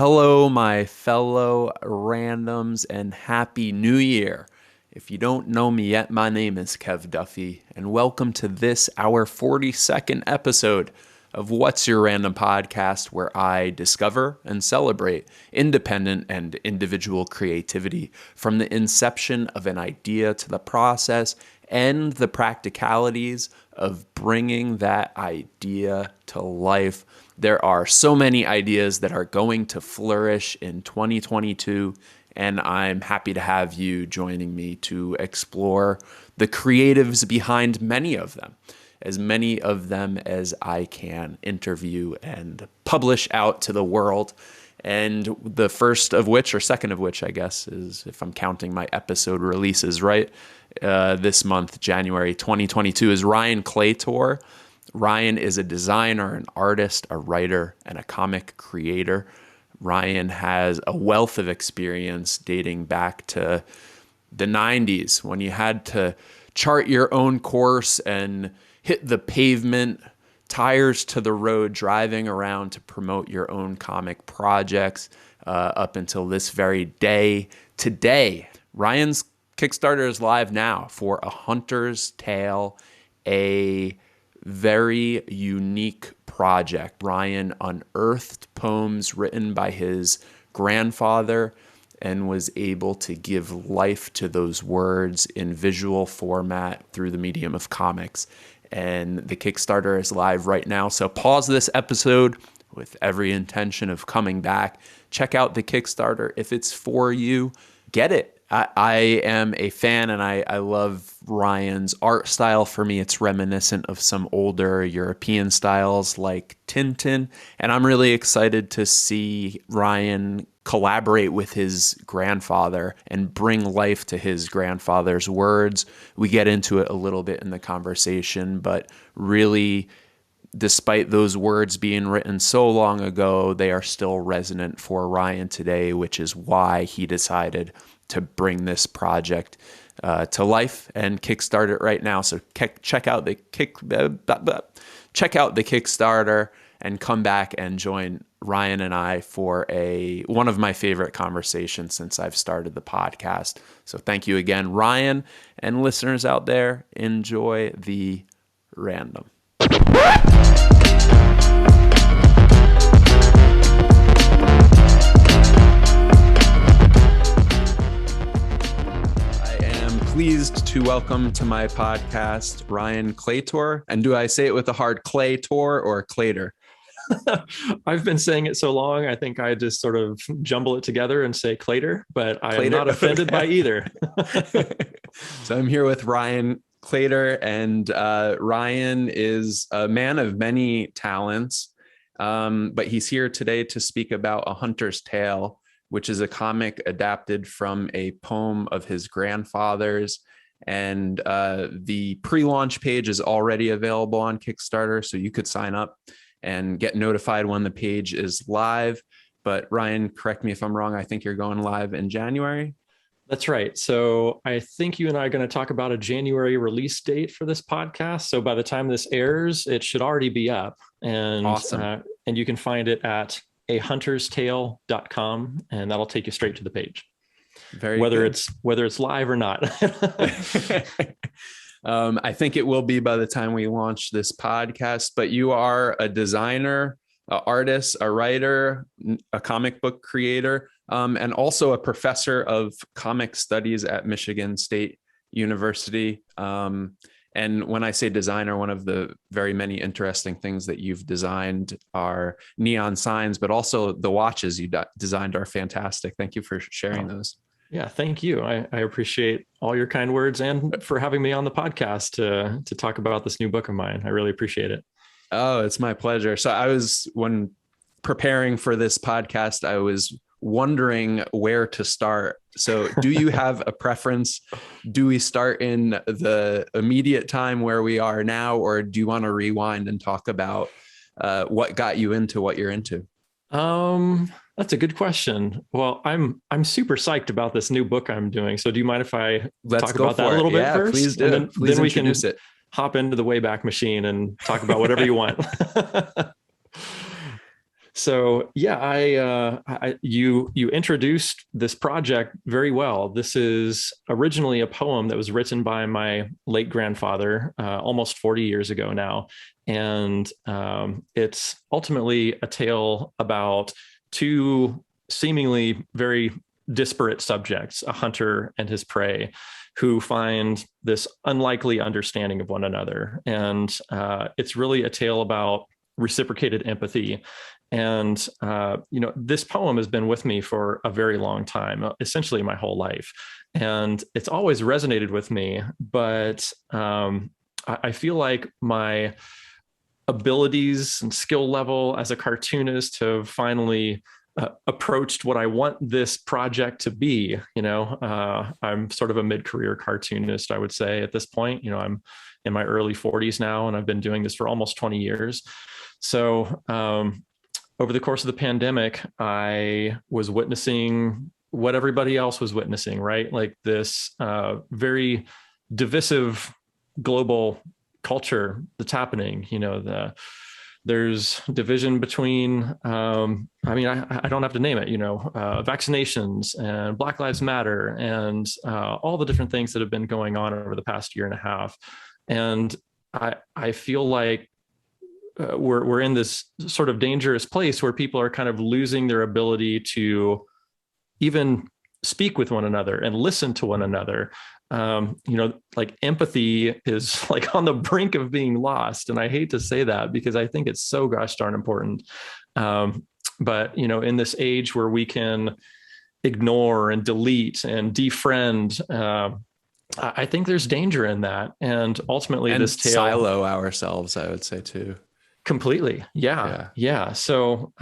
Hello, my fellow randoms, and Happy New Year. If you don't know me yet, my name is Kev Duffy, and welcome to this, our 42nd episode of What's Your Random Podcast, where I discover and celebrate independent and individual creativity from the inception of an idea to the process and the practicalities of bringing that idea to life. There are so many ideas that are going to flourish in 2022, and I'm happy to have you joining me to explore the creatives behind many of them, as many of them as I can interview and publish out to the world. And the first of which, or second of which, I guess, is, if I'm counting my episode releases right, this month, January 2022, is Ryan Claytor. Ryan is a designer, an artist, a writer, and a comic creator. Ryan has a wealth of experience dating back to the 90s when you had to chart your own course and hit the pavement, tires to the road, driving around to promote your own comic projects up until this very day. Today, Ryan's Kickstarter is live now for A Hunter's Tale, a very unique project. Ryan unearthed poems written by his grandfather and was able to give life to those words in visual format through the medium of comics. And the Kickstarter is live right now. So pause this episode with every intention of coming back. Check out the Kickstarter. If it's for you, get it. I am a fan, and I love Ryan's art style. For me, it's reminiscent of some older European styles like Tintin, and I'm really excited to see Ryan collaborate with his grandfather and bring life to his grandfather's words. We get into it a little bit in the conversation, but really, despite those words being written so long ago, they are still resonant for Ryan today, which is why he decided to bring this project to life and kickstart it right now. So check out the Kickstarter and come back and join Ryan and I for one of my favorite conversations since I've started the podcast. So thank you again, Ryan, and listeners out there. Enjoy the random. Pleased to welcome to my podcast Ryan Claytor. And do I say it with a hard Claytor or Claytor? I've been saying it so long, I think I just sort of jumble it together and say Claytor, but I am not offended by either. So I'm here with Ryan Claytor, and Ryan is a man of many talents, but he's here today to speak about A Hunter's Tale, which is a comic adapted from a poem of his grandfather's. And the pre-launch page is already available on Kickstarter, so you could sign up and get notified when the page is live. But Ryan, correct me if I'm wrong, I think you're going live in January? That's right. So I think you and I are going to talk about a January release date for this podcast. So by the time this airs, it should already be up. And awesome. And you can find it at ahunterstale.com, and that'll take you straight to the page. Whether it's live or not. I think it will be by the time we launch this podcast, but you are a designer, an artist, a writer, a comic book creator, and also a professor of comic studies at Michigan State University. And when I say designer, one of the very many interesting things that you've designed are neon signs, but also the watches you designed are fantastic. Thank you for sharing those. Yeah, thank you. I appreciate all your kind words and for having me on the podcast to talk about this new book of mine. I really appreciate it. Oh, it's my pleasure. So when preparing for this podcast, I was wondering where to start. So do you have a preference? Do we start in the immediate time where we are now, or do you want to rewind and talk about what got you into what you're into? That's a good question. Well, I'm super psyched about this new book I'm doing. So do you mind if I talk about that a little bit first? Please do. And then we can hop into the Wayback Machine and talk about whatever you want. So yeah, you introduced this project very well. This is originally a poem that was written by my late grandfather almost 40 years ago now, and it's ultimately a tale about two seemingly very disparate subjects, a hunter and his prey, who find this unlikely understanding of one another, and it's really a tale about reciprocated empathy. And this poem has been with me for a very long time, essentially my whole life, and it's always resonated with me. But I feel like my abilities and skill level as a cartoonist have finally approached what I want this project to be. I'm sort of a mid-career cartoonist, I would say, at this point. I'm in my early 40s now, and I've been doing this for almost 20 years. So over the course of the pandemic, I was witnessing what everybody else was witnessing, right? Like this very divisive global culture that's happening. There's division between, I don't have to name it, vaccinations and Black Lives Matter and all the different things that have been going on over the past year and a half. And I feel like we're in this sort of dangerous place where people are kind of losing their ability to even speak with one another and listen to one another. Like empathy is like on the brink of being lost. And I hate to say that because I think it's so gosh darn important. But in this age where we can ignore and delete and defriend, I think there's danger in that. And ultimately this tale, silo ourselves, I would say too. Completely. Yeah. So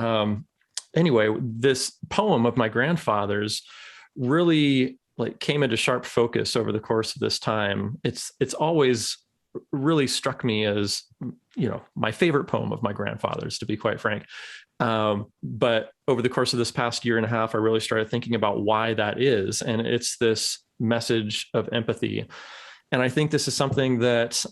anyway, this poem of my grandfather's really like came into sharp focus over the course of this time. It's always really struck me as, my favorite poem of my grandfather's, to be quite frank. But over the course of this past year and a half, I really started thinking about why that is. And it's this message of empathy. And I think this is something that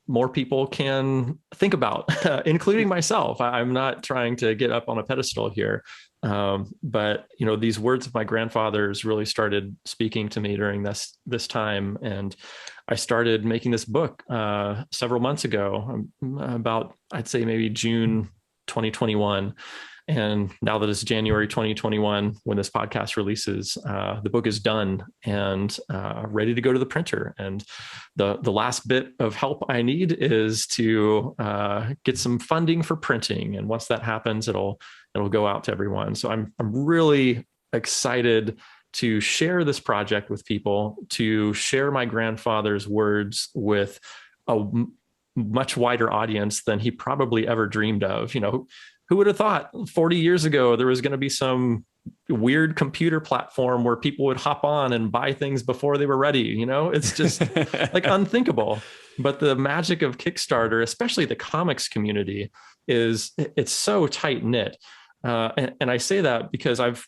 more people can think about, including myself. I'm not trying to get up on a pedestal here. But these words of my grandfather's really started speaking to me during this time. And I started making this book several months ago, about, I'd say maybe June 2021. And now that it's January 2021, when this podcast releases, the book is done and ready to go to the printer. And the last bit of help I need is to get some funding for printing. And once that happens, it'll go out to everyone. So I'm really excited to share this project with people, to share my grandfather's words with a much wider audience than he probably ever dreamed of. Who would have thought 40 years ago there was going to be some weird computer platform where people would hop on and buy things before they were ready? It's just like unthinkable. But the magic of Kickstarter, especially the comics community, it's so tight knit. And I say that because I've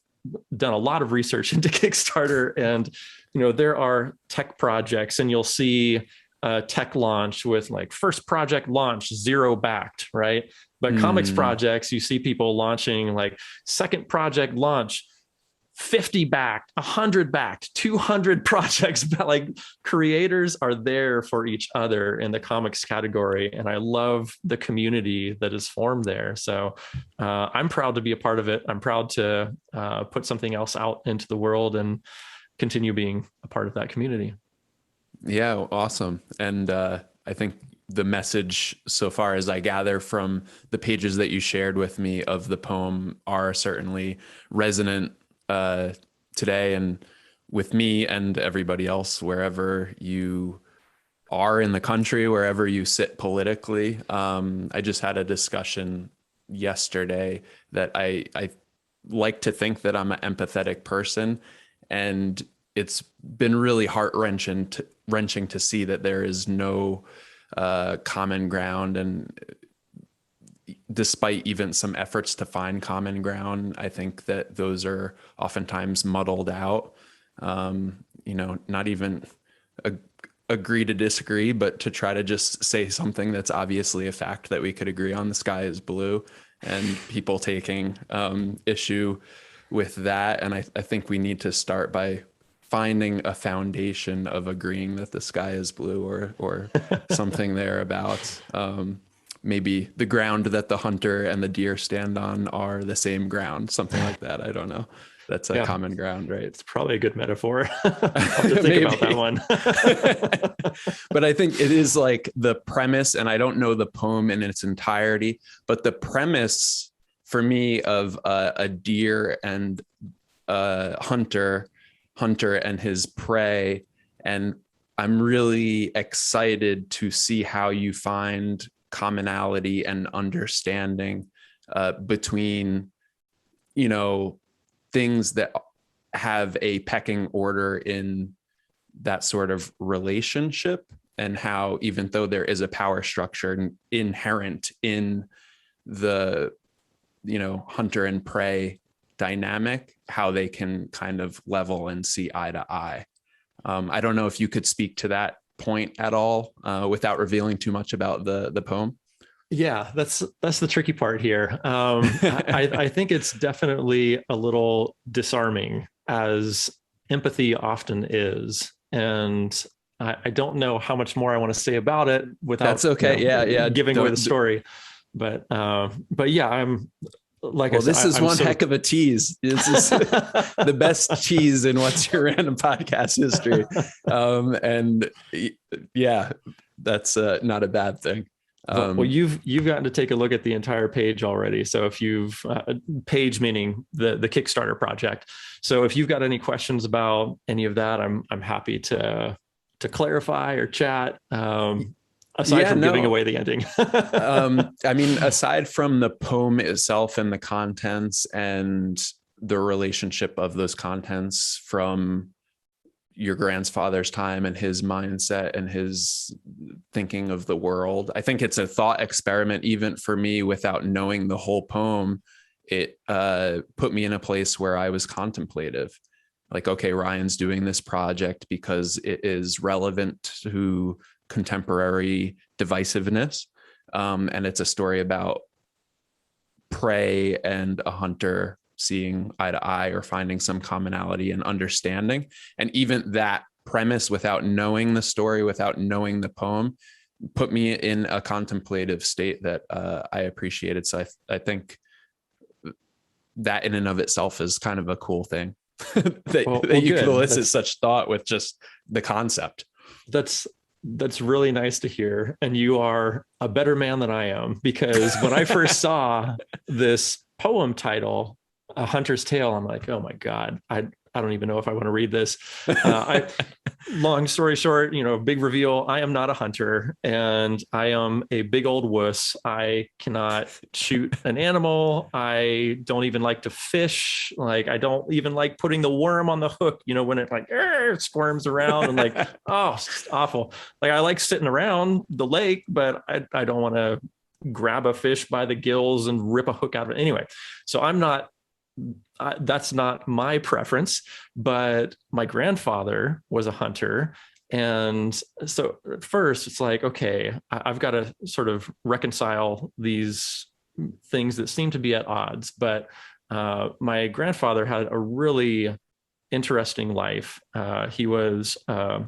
done a lot of research into Kickstarter, and there are tech projects, and you'll see tech launch with like first project launch 0 backed, right? But comics projects, you see people launching like second project launch 50 backed, 100 backed, 200 projects. But like creators are there for each other in the comics category, and I love the community that is formed there. So I'm proud to be a part of it. I'm proud to put something else out into the world and continue being a part of that community. Yeah, awesome. And I think the message, so far as I gather from the pages that you shared with me of the poem, are certainly resonant today and with me and everybody else, wherever you are in the country, wherever you sit politically. I just had a discussion yesterday that I like to think that I'm an empathetic person, and it's been really heart-wrenching to see that there is no common ground. And despite even some efforts to find common ground, I think that those are oftentimes muddled out. Not even agree to disagree, but to try to just say something that's obviously a fact that we could agree on. The sky is blue, and people taking issue with that. And I think we need to start by finding a foundation of agreeing that the sky is blue, or something thereabouts. Maybe the ground that the hunter and the deer stand on are the same ground, something like that. I don't know. That's a common ground, right? It's probably a good metaphor. I'll have to think about that one. But I think it is like the premise, and I don't know the poem in its entirety, but the premise for me of a deer and a hunter and his prey. And I'm really excited to see how you find commonality and understanding between, things that have a pecking order in that sort of relationship, and how, even though there is a power structure inherent in the, hunter and prey dynamic, how they can kind of level and see eye to eye. I don't know if you could speak to that point at all without revealing too much about the poem. Yeah, that's the tricky part here. I think it's definitely a little disarming, as empathy often is. And I don't know how much more I want to say about it without that's okay. Giving away the story. But yeah, I'm like, well, I said, this is one heck of a tease. This is the best tease in What's Your Random Podcast history. And yeah, that's not a bad thing. Well, you've gotten to take a look at the entire page already. So if you've page meaning the Kickstarter project. So if you've got any questions about any of that, I'm happy to clarify or chat. Aside from giving away the ending. I mean, aside from the poem itself and the contents and the relationship of those contents from your grandfather's time and his mindset and his thinking of the world, I think it's a thought experiment, even for me, without knowing the whole poem. It put me in a place where I was contemplative. Like, okay, Ryan's doing this project because it is relevant to contemporary divisiveness. And it's a story about prey and a hunter seeing eye to eye or finding some commonality and understanding. And even that premise, without knowing the story, without knowing the poem, put me in a contemplative state that I appreciated. So I think that in and of itself is kind of a cool thing that you could elicit such thought with just the concept. That's really nice to hear. And you are a better man than I am, because when I first saw this poem title, A Hunter's Tale, I'm like, oh my God, I don't even know if I want to read this. Long story short, big reveal. I am not a hunter, and I am a big old wuss. I cannot shoot an animal. I don't even like to fish. Like, I don't even like putting the worm on the hook, when it squirms around and like, oh, it's awful. Like, I like sitting around the lake, but I don't want to grab a fish by the gills and rip a hook out of it. Anyway, so that's not my preference, but my grandfather was a hunter. And so at first it's like, okay, I've got to sort of reconcile these things that seem to be at odds. But my grandfather had a really interesting life. He was a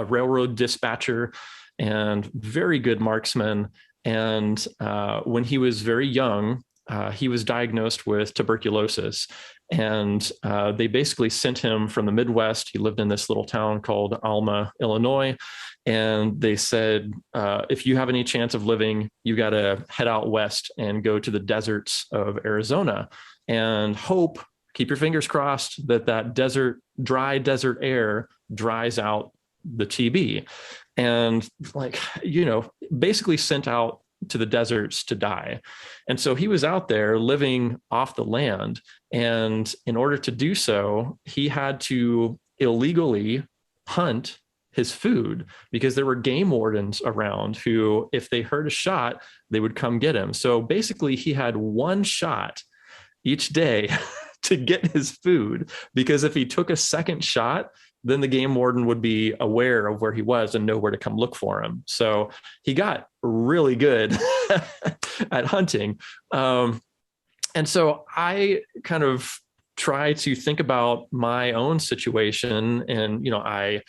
railroad dispatcher and very good marksman. And when he was very young, he was diagnosed with tuberculosis, and they basically sent him from the Midwest. He lived in this little town called Alma, Illinois. And they said, if you have any chance of living, you got to head out west and go to the deserts of Arizona and keep your fingers crossed that dry desert air dries out the TB. And basically sent out to the deserts to die. And so he was out there living off the land. And in order to do so, he had to illegally hunt his food, because there were game wardens around who, if they heard a shot, they would come get him. So basically he had one shot each day to get his food, because if he took a second shot, then the game warden would be aware of where he was and know where to come look for him. So he got really good at hunting. And so I kind of try to think about my own situation. And, I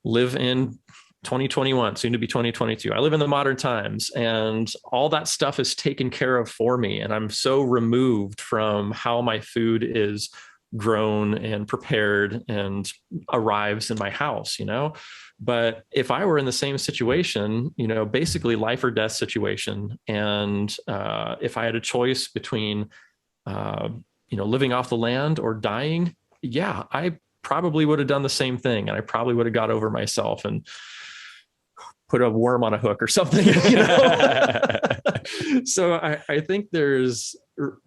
live in 2021, soon to be 2022. I live in the modern times, and all that stuff is taken care of for me. And I'm so removed from how my food is grown and prepared and arrives in my house, But if I were in the same situation, basically life or death situation, and if I had a choice between, living off the land or dying, yeah, I probably would have done the same thing. And I probably would have got over myself and put a worm on a hook or something. So I think there's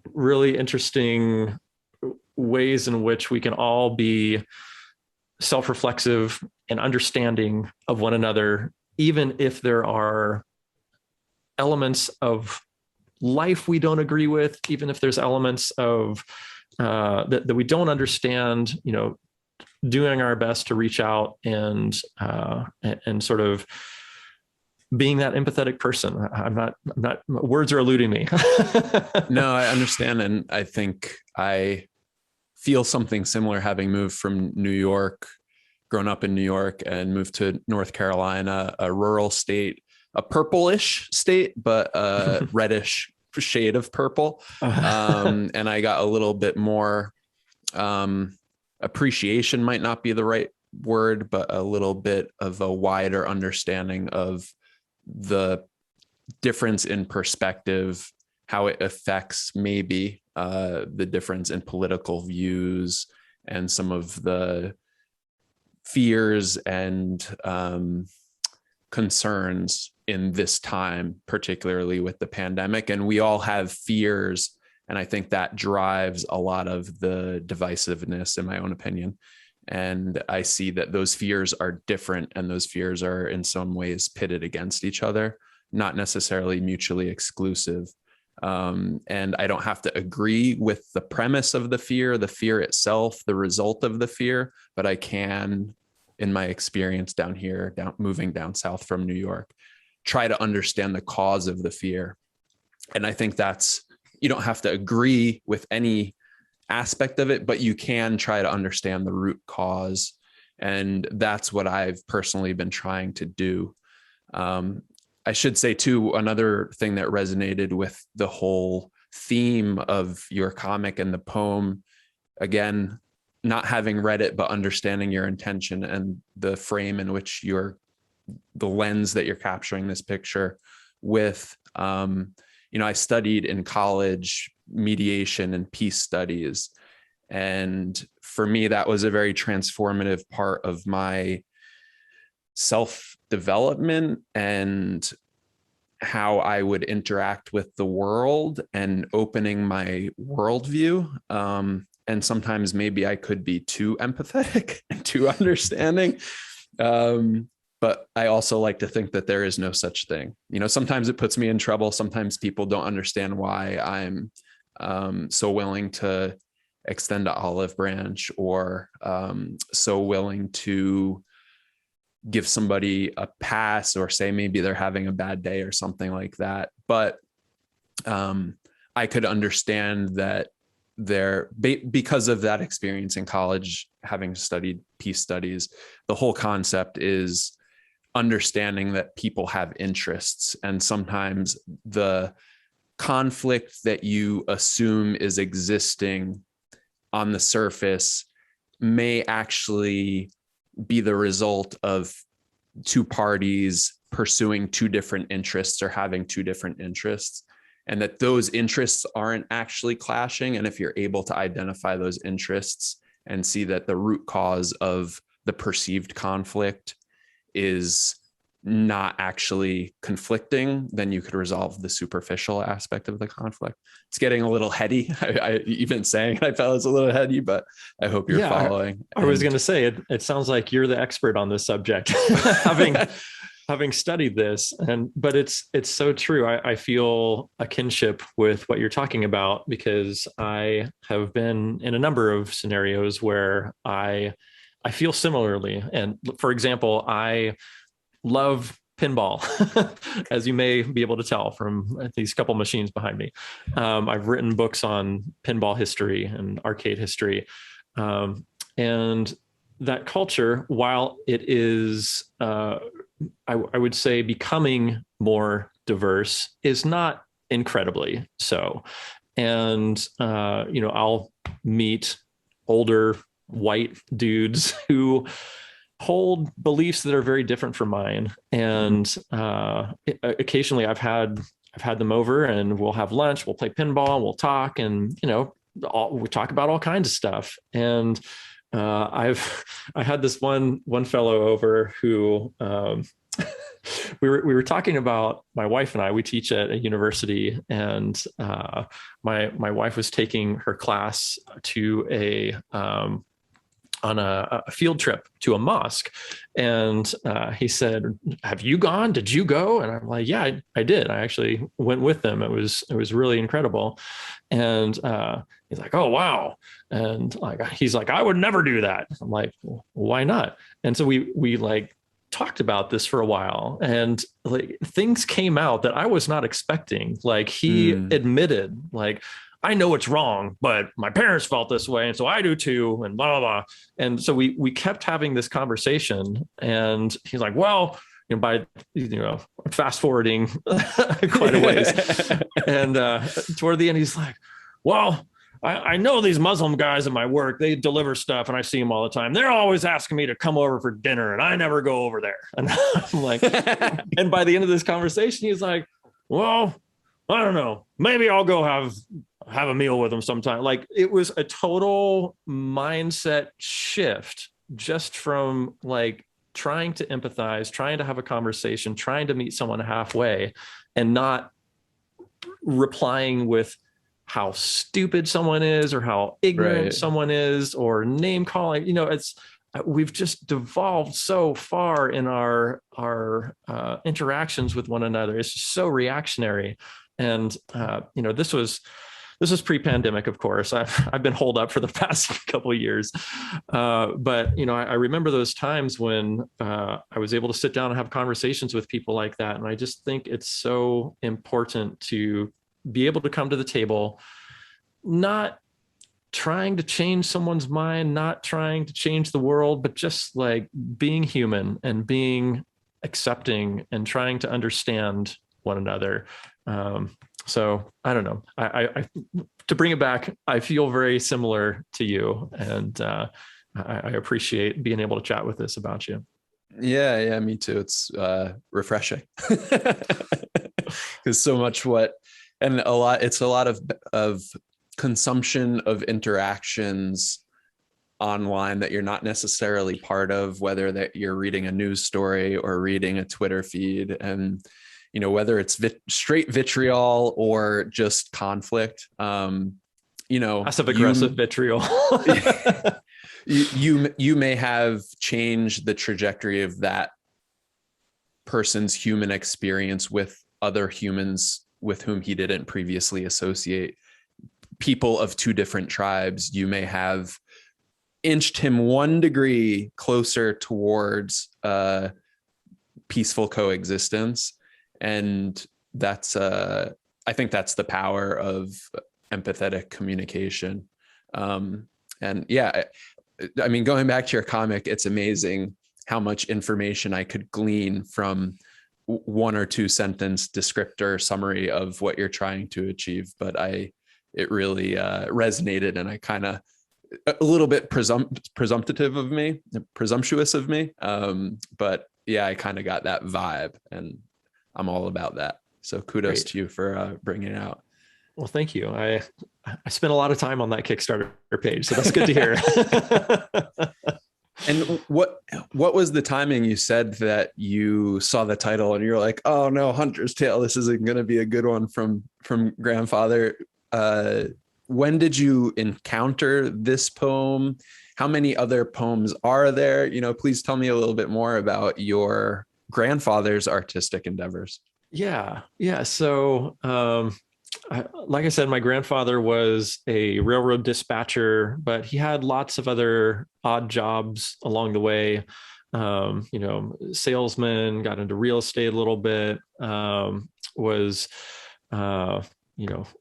really interesting ways in which we can all be self-reflexive and understanding of one another, even if there are elements of life we don't agree with, even if there's elements of that we don't understand, doing our best to reach out and sort of being that empathetic person. I'm not, words are eluding me. No, I understand. And I think I feel something similar, having moved from New York, grown up in New York, and moved to North Carolina, a rural state, a purplish state, but a reddish shade of purple. And I got a little bit more appreciation, might not be the right word, but a little bit of a wider understanding of the difference in perspective, how it affects maybe the difference in political views and some of the fears and concerns in this time, particularly with the pandemic. And we all have fears. And I think that drives a lot of the divisiveness, in my own opinion. And I see that those fears are different, and those fears are in some ways pitted against each other, not necessarily mutually exclusive. And I don't have to agree with the premise of the fear itself, the result of the fear, but I can, in my experience down here, moving down south from New York, try to understand the cause of the fear. And I think you don't have to agree with any aspect of it, but you can try to understand the root cause. And that's what I've personally been trying to do. I should say too, another thing that resonated with the whole theme of your comic and the poem, again, not having read it, but understanding your intention and the frame in which the lens that you're capturing this picture with. I studied in college mediation and peace studies. And for me, that was a very transformative part of my self-development and how I would interact with the world and opening my worldview. And sometimes maybe I could be too empathetic and too understanding. But I also like to think that there is no such thing. Sometimes it puts me in trouble. Sometimes people don't understand why I'm so willing to extend an olive branch, or so willing to give somebody a pass, or say maybe they're having a bad day or something like that. But I could understand that because of that experience in college, having studied peace studies, the whole concept is understanding that people have interests, and sometimes the conflict that you assume is existing on the surface may actually be the result of two parties pursuing two different interests or having two different interests, and that those interests aren't actually clashing. And if you're able to identify those interests and see that the root cause of the perceived conflict is not actually conflicting, then you could resolve the superficial aspect of the conflict. It's getting a little heady. I even saying I felt it's a little heady, but I hope you're following. I was going to say, it sounds like you're the expert on this subject, having studied this. But it's so true. I feel a kinship with what you're talking about, because I have been in a number of scenarios where I I feel similarly. And for example, I love pinball, as you may be able to tell from these couple machines behind me. I've written books on pinball history and arcade history. And that culture, while it is, I would say, becoming more diverse, is not incredibly so. And, I'll meet older white dudes who hold beliefs that are very different from mine. And occasionally I've had them over, and we'll have lunch, we'll play pinball, we'll talk, and, we talk about all kinds of stuff. And I had this one fellow over who, we were talking about, my wife and I, we teach at a university, and my wife was taking her class to on a field trip to a mosque. And he said, "Have you gone? Did you go?" And I'm like, "Yeah, I did. I actually went with them. It was really incredible." And he's like, "Oh, wow." And he's like, "I would never do that." I'm like, "Well, why not?" And so we like talked about this for a while, and like things came out that I was not expecting. Like he admitted, like, "I know it's wrong, but my parents felt this way, and so I do too," and blah, blah, blah. And so we kept having this conversation, and he's like, "Well," by fast forwarding quite a ways, and toward the end, he's like, "Well, I know these Muslim guys at my work, they deliver stuff, and I see them all the time. They're always asking me to come over for dinner, and I never go over there." And I'm like, and by the end of this conversation, he's like, "Well, I don't know, maybe I'll go have a meal with them sometime." Like, it was a total mindset shift just from like trying to empathize, trying to have a conversation, trying to meet someone halfway, and not replying with how stupid someone is or how ignorant someone is or name calling. We've just devolved so far in our interactions with one another. It's just so reactionary. And this was pre-pandemic, of course. I've been holed up for the past couple of years, but I remember those times when I was able to sit down and have conversations with people like that. And I just think it's so important to be able to come to the table, not trying to change someone's mind, not trying to change the world, but just like being human and being accepting and trying to understand one another. So I don't know. I to bring it back, I feel very similar to you, and I appreciate being able to chat with this about you. Yeah, me too. It's refreshing because so much it's a lot of consumption of interactions online that you're not necessarily part of, whether that you're reading a news story or reading a Twitter feed, and whether it's straight vitriol or just conflict, passive aggressive vitriol. you may have changed the trajectory of that person's human experience with other humans with whom he didn't previously associate. People of two different tribes, you may have inched him 1 degree closer towards peaceful coexistence. And that's I think that's the power of empathetic communication. And yeah, I mean, going back to your comic, it's amazing how much information I could glean from 1 or 2 sentence descriptor summary of what you're trying to achieve. But it really resonated, and I kind of a little bit presumptuous of me. But yeah, I kind of got that vibe, and I'm all about that. So kudos to you for bringing it out. Well, thank you. I spent a lot of time on that Kickstarter page, so that's good to hear. And what was the timing? You said that you saw the title and you're like, "Oh no, Hunter's Tale, this isn't going to be a good one from grandfather." When did you encounter this poem? How many other poems are there? Please tell me a little bit more about your grandfather's artistic endeavors. Yeah. So Like I said, my grandfather was a railroad dispatcher, but he had lots of other odd jobs along the way. Salesman, got into real estate a little bit, was,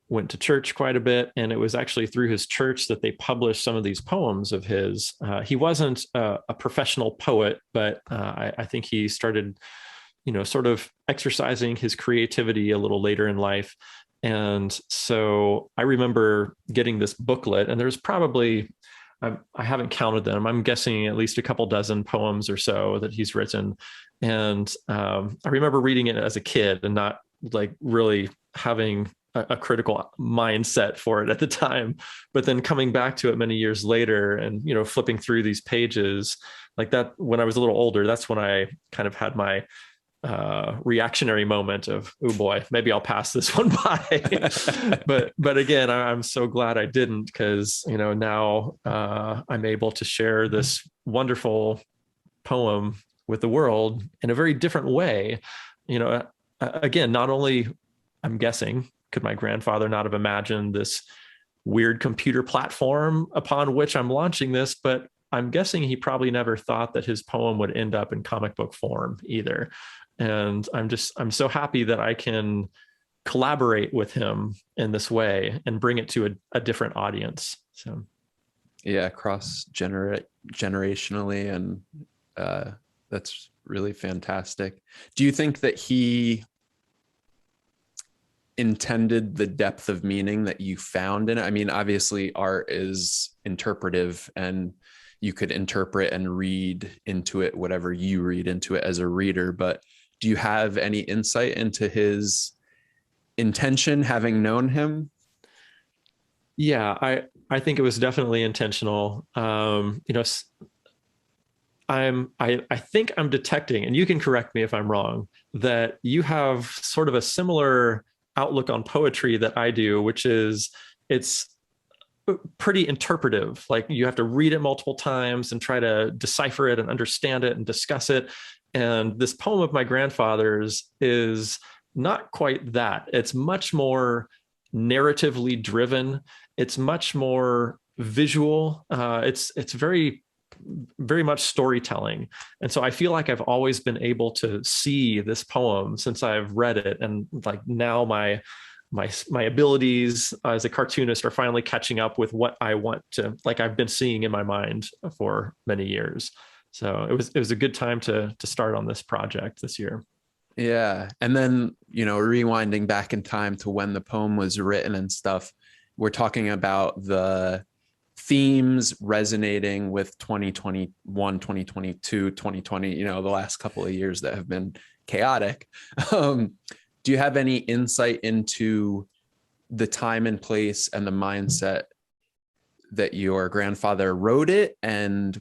went to church quite a bit. And it was actually through his church that they published some of these poems of his. He wasn't a professional poet, but I think he started, sort of exercising his creativity a little later in life. And so I remember getting this booklet, and there's probably, I haven't counted them, I'm guessing at least a couple dozen poems or so that he's written. And I remember reading it as a kid and not like really having a critical mindset for it at the time, but then coming back to it many years later and, flipping through these pages like that, when I was a little older, that's when I kind of had my reactionary moment of, oh boy, maybe I'll pass this one by. but again, I'm so glad I didn't, because now I'm able to share this wonderful poem with the world in a very different way. Again, not only, I'm guessing, could my grandfather not have imagined this weird computer platform upon which I'm launching this, but I'm guessing he probably never thought that his poem would end up in comic book form either. And I'm so happy that I can collaborate with him in this way and bring it to a different audience. So, yeah, generationally, and that's really fantastic. Do you think that he intended the depth of meaning that you found in it? I mean, obviously art is interpretive, and you could interpret and read into it whatever you read into it as a reader, but do you have any insight into his intention, having known him? Yeah, I think it was definitely intentional. I think I'm detecting, and you can correct me if I'm wrong, that you have sort of a similar outlook on poetry that I do, which is it's pretty interpretive. Like you have to read it multiple times and try to decipher it and understand it and discuss it. And this poem of my grandfather's is not quite that. It's much more narratively driven. It's much more visual. It's very, very much storytelling. And so I feel like I've always been able to see this poem since I've read it. And like now my abilities as a cartoonist are finally catching up with what I want to, like I've been seeing in my mind for many years. So it was a good time to start on this project this year. Yeah. And then, rewinding back in time to when the poem was written and stuff, we're talking about the themes resonating with 2021, 2022, 2020, the last couple of years that have been chaotic. Do you have any insight into the time and place and the mindset that your grandfather wrote it? And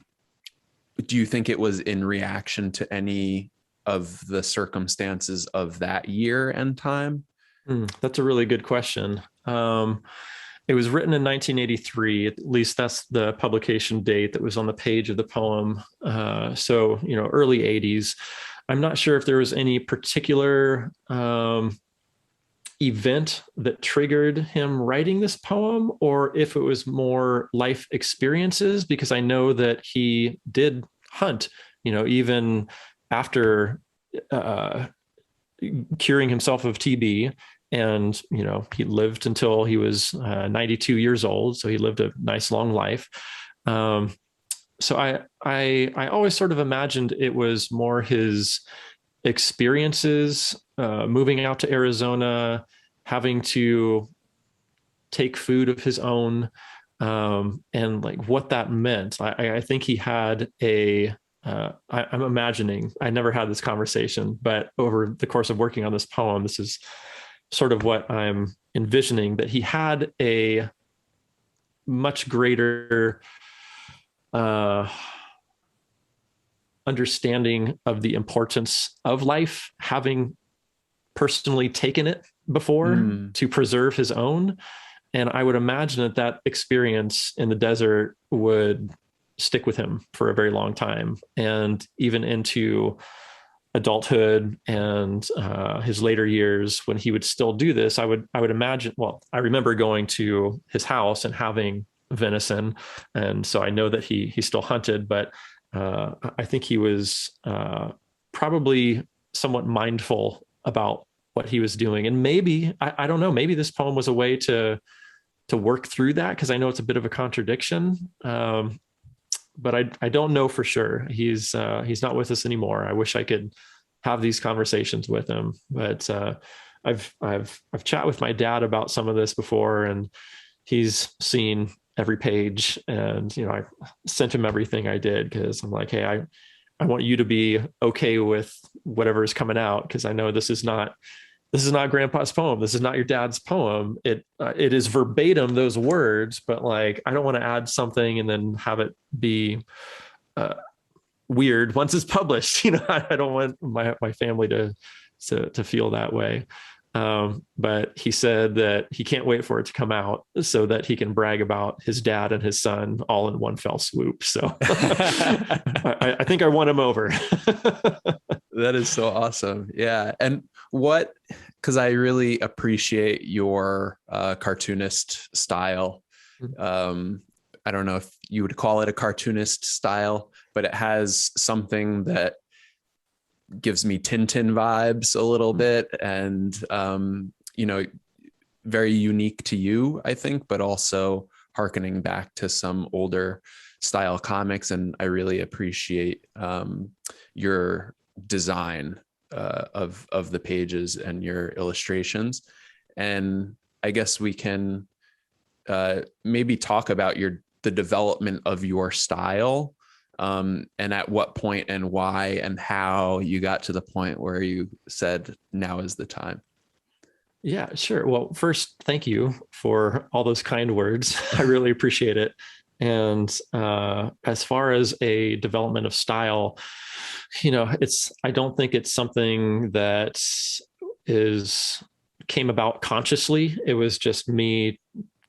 do you think it was in reaction to any of the circumstances of that year and time? That's a really good question. It was written in 1983, at least that's the publication date that was on the page of the poem. So, early 80s. I'm not sure if there was any particular event that triggered him writing this poem, or if it was more life experiences, because I know that he did hunt, even after curing himself of TB. And, he lived until he was 92 years old. So he lived a nice long life. So I always sort of imagined it was more his experiences, moving out to Arizona, having to take food of his own, and like what that meant. I think he had I'm imagining, I never had this conversation, but over the course of working on this poem, this is sort of what I'm envisioning, that he had a much greater understanding of the importance of life, having personally taken it before to preserve his own. And I would imagine that experience in the desert would stick with him for a very long time, and even into adulthood and his later years, when he would still do this, I would imagine. Well, I remember going to his house and having venison, and so I know that he still hunted, but I think he was probably somewhat mindful about what he was doing, and maybe I don't know, maybe this poem was a way to work through that, because I know it's a bit of a contradiction. But I don't know for sure. He's not with us anymore. I wish I could have these conversations with him, but I've chatted with my dad about some of this before, and he's seen every page, and I sent him everything I did, because I'm like, hey, I want you to be okay with whatever is coming out, because I know this is not grandpa's poem. This is not your dad's poem. It is verbatim those words, but like, I don't want to add something and then have it be weird once it's published. I don't want my family to feel that way. But he said that he can't wait for it to come out so that he can brag about his dad and his son all in one fell swoop. So I think I won him over. That is so awesome. Yeah. And because I really appreciate your cartoonist style. I don't know if you would call it a cartoonist style, but it has something that gives me Tintin vibes a little bit, and very unique to you, I think, but also harkening back to some older style comics. And I really appreciate your design of the pages and your illustrations. And I guess we can maybe talk about the development of your style, and at what point and why and how you got to the point where you said, now is the time. Yeah, sure. Well, first, thank you for all those kind words. I really appreciate it. And as far as a development of style, I don't think it's something that came about consciously. It was just me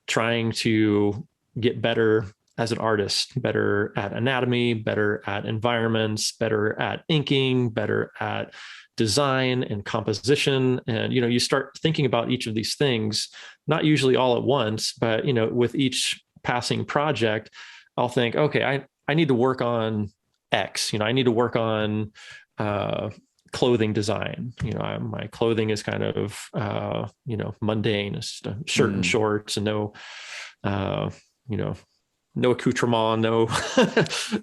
trying to get better as an artist, better at anatomy, better at environments, better at inking, better at design and composition. And, you start thinking about each of these things, not usually all at once, but, with each passing project, I'll think, okay, I need to work on X, I need to work on clothing design. My clothing is kind of, mundane. It's just a shirt and shorts and no, no accoutrement, no.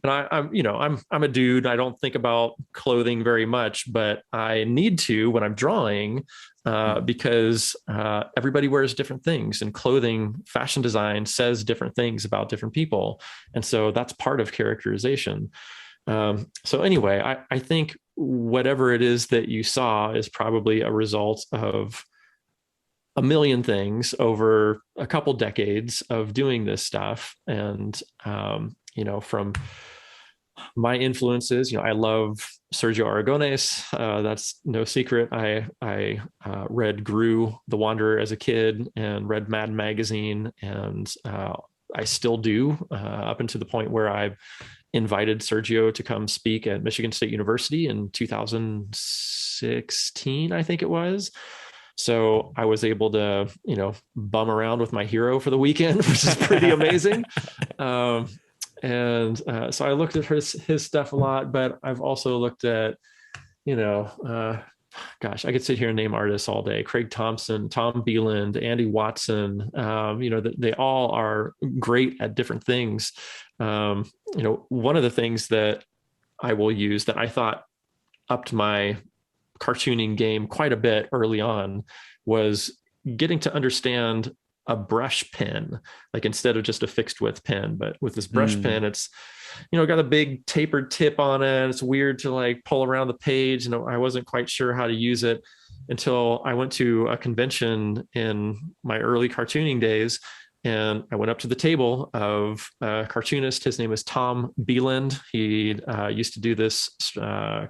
And I'm a dude. I don't think about clothing very much, but I need to when I'm drawing, because everybody wears different things, and clothing, fashion design says different things about different people. And so that's part of characterization. So anyway, I think whatever it is that you saw is probably a result of a million things over a couple decades of doing this stuff. And, from my influences, I love Sergio Aragonés. That's no secret. I read Gru, The Wanderer as a kid, and read Mad Magazine. And I still do, up until the point where I invited Sergio to come speak at Michigan State University in 2016, I think it was. So I was able to, bum around with my hero for the weekend, which is pretty amazing. So I looked at his stuff a lot, but I've also looked at, gosh, I could sit here and name artists all day: Craig Thompson, Tom Beeland, Andy Watson. They all are great at different things. One of the things that I will use that I thought upped my cartooning game quite a bit early on was getting to understand a brush pen, like instead of just a fixed width pen. But with this brush pen, it's, got a big tapered tip on it. It's weird to like pull around the page, and I wasn't quite sure how to use it until I went to a convention in my early cartooning days. And I went up to the table of a cartoonist. His name is Tom Beeland. He used to do this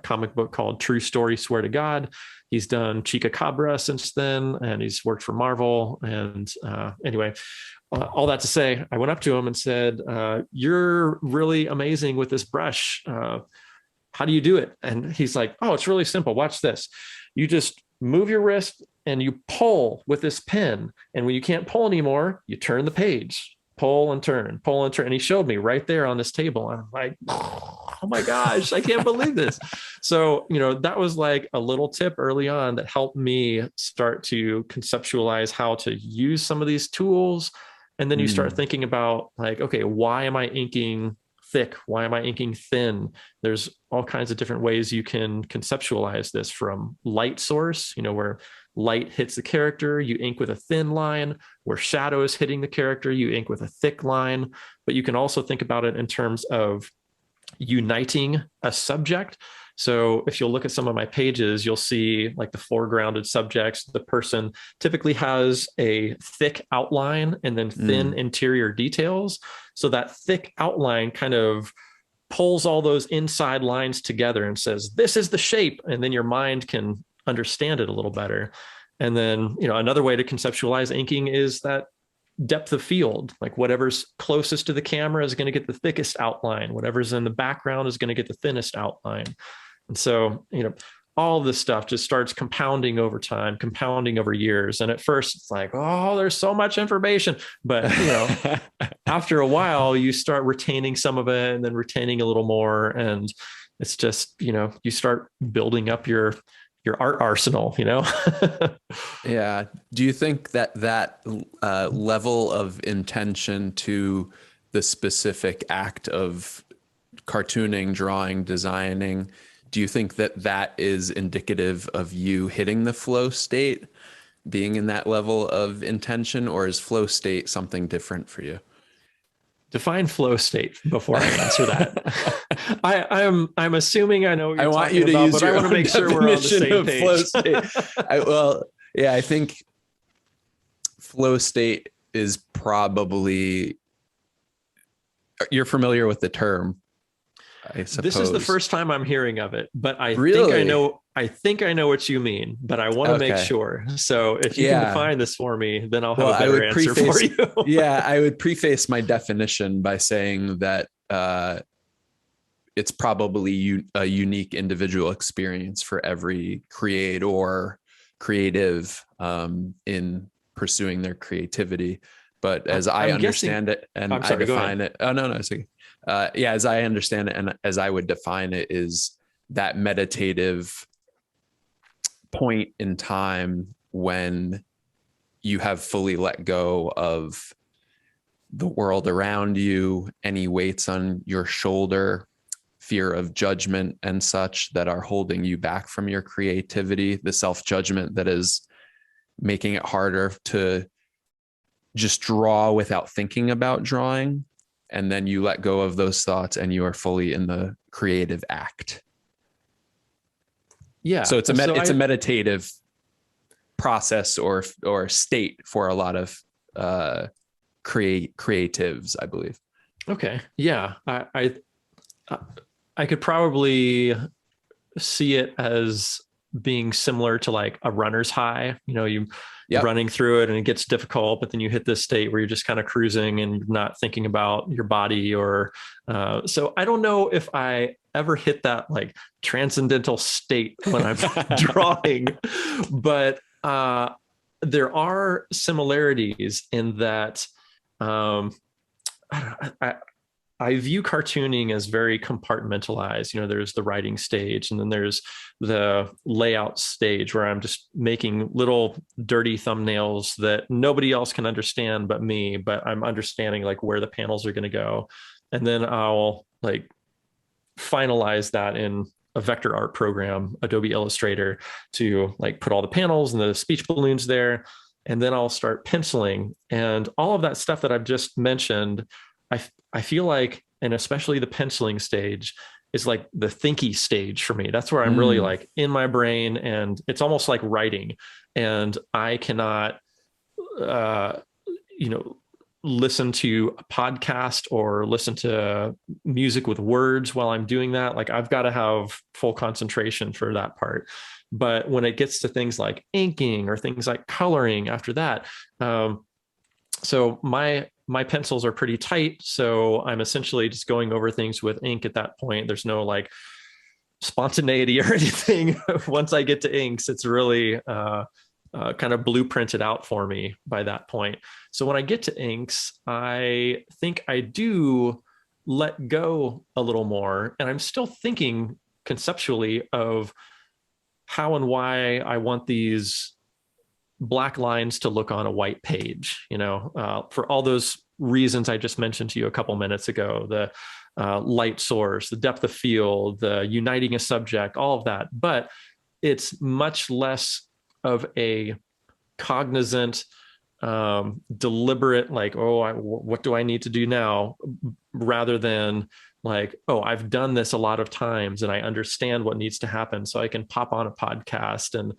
comic book called True Story, Swear to God. He's done Chica Cabra since then, and he's worked for Marvel. And anyway, all that to say, I went up to him and said, "You're really amazing with this brush. how do you do it? And he's like, oh, it's really simple. Watch this. You just move your wrist and you pull with this pen. And when you can't pull anymore, you turn the page, pull and turn, pull and turn. And he showed me right there on this table. And I'm like, oh my gosh, I can't believe this. So, that was like a little tip early on that helped me start to conceptualize how to use some of these tools. And then you start thinking about like, okay, why am I inking thick? Why am I inking thin? There's all kinds of different ways you can conceptualize this, from light source, where light hits the character, you ink with a thin line. Where shadow is hitting the character, you ink with a thick line. But you can also think about it in terms of uniting a subject. So if you'll look at some of my pages, you'll see like the foregrounded subjects. The person typically has a thick outline and then thin interior details. So that thick outline kind of pulls all those inside lines together and says, this is the shape. And then your mind can understand it a little better. And then, another way to conceptualize inking is that depth of field, like whatever's closest to the camera is going to get the thickest outline. Whatever's in the background is going to get the thinnest outline. And so, all this stuff just starts compounding over time, compounding over years. And at first it's like, oh, there's so much information. But, after a while, you start retaining some of it and then retaining a little more. And it's just, you start building up your art arsenal, Yeah. Do you think that level of intention to the specific act of cartooning, drawing, designing, do you think that is indicative of you hitting the flow state, being in that level of intention, or is flow state something different for you? Define flow state before I answer that. I'm assuming I know what you're talking about, but I want to make sure we're on the same page. Flow state. I think flow state is probably, you're familiar with the term, I suppose. This is the first time I'm hearing of it, but I think I know what you mean, but I want to make sure. So if you can define this for me, then I'll have a better answer for you. Yeah, I would preface my definition by saying that it's probably a unique individual experience for every creator or creative in pursuing their creativity. But as I understand it, and I define it, as I understand it, and as I would define it, is that meditative point in time when you have fully let go of the world around you, any weights on your shoulder, fear of judgment and such that are holding you back from your creativity, the self-judgment that is making it harder to just draw without thinking about drawing. And then you let go of those thoughts and you are fully in the creative act. Yeah. So it's a meditative process or state for a lot of creatives, I believe. Okay. Yeah. I could probably see it as being similar to like a runner's high. You're running through it and it gets difficult, but then you hit this state where you're just kind of cruising and you're not thinking about your body so I don't know if I ever hit that like transcendental state when I'm drawing, but there are similarities in that I view cartooning as very compartmentalized. There's the writing stage, and then there's the layout stage where I'm just making little dirty thumbnails that nobody else can understand but me, but I'm understanding like where the panels are going to go. And then I'll like finalize that in a vector art program, Adobe Illustrator, to like put all the panels and the speech balloons there. And then I'll start penciling, and all of that stuff that I've just mentioned, I feel like, and especially the penciling stage, is like the thinky stage for me. That's where I'm really like in my brain, and it's almost like writing. And I cannot, listen to a podcast or listen to music with words while I'm doing that. Like I've got to have full concentration for that part. But when it gets to things like inking or things like coloring after that, so my pencils are pretty tight. So I'm essentially just going over things with ink at that point. There's no like spontaneity or anything. Once I get to inks, it's really kind of blueprinted out for me by that point. So when I get to inks, I think I do let go a little more, and I'm still thinking conceptually of how and why I want these black lines to look on a white page, for all those reasons I just mentioned to you a couple minutes ago, the light source, the depth of field, the uniting a subject, all of that. But it's much less of a cognizant, deliberate, like, what do I need to do now? Rather than like, I've done this a lot of times and I understand what needs to happen. So I can pop on a podcast and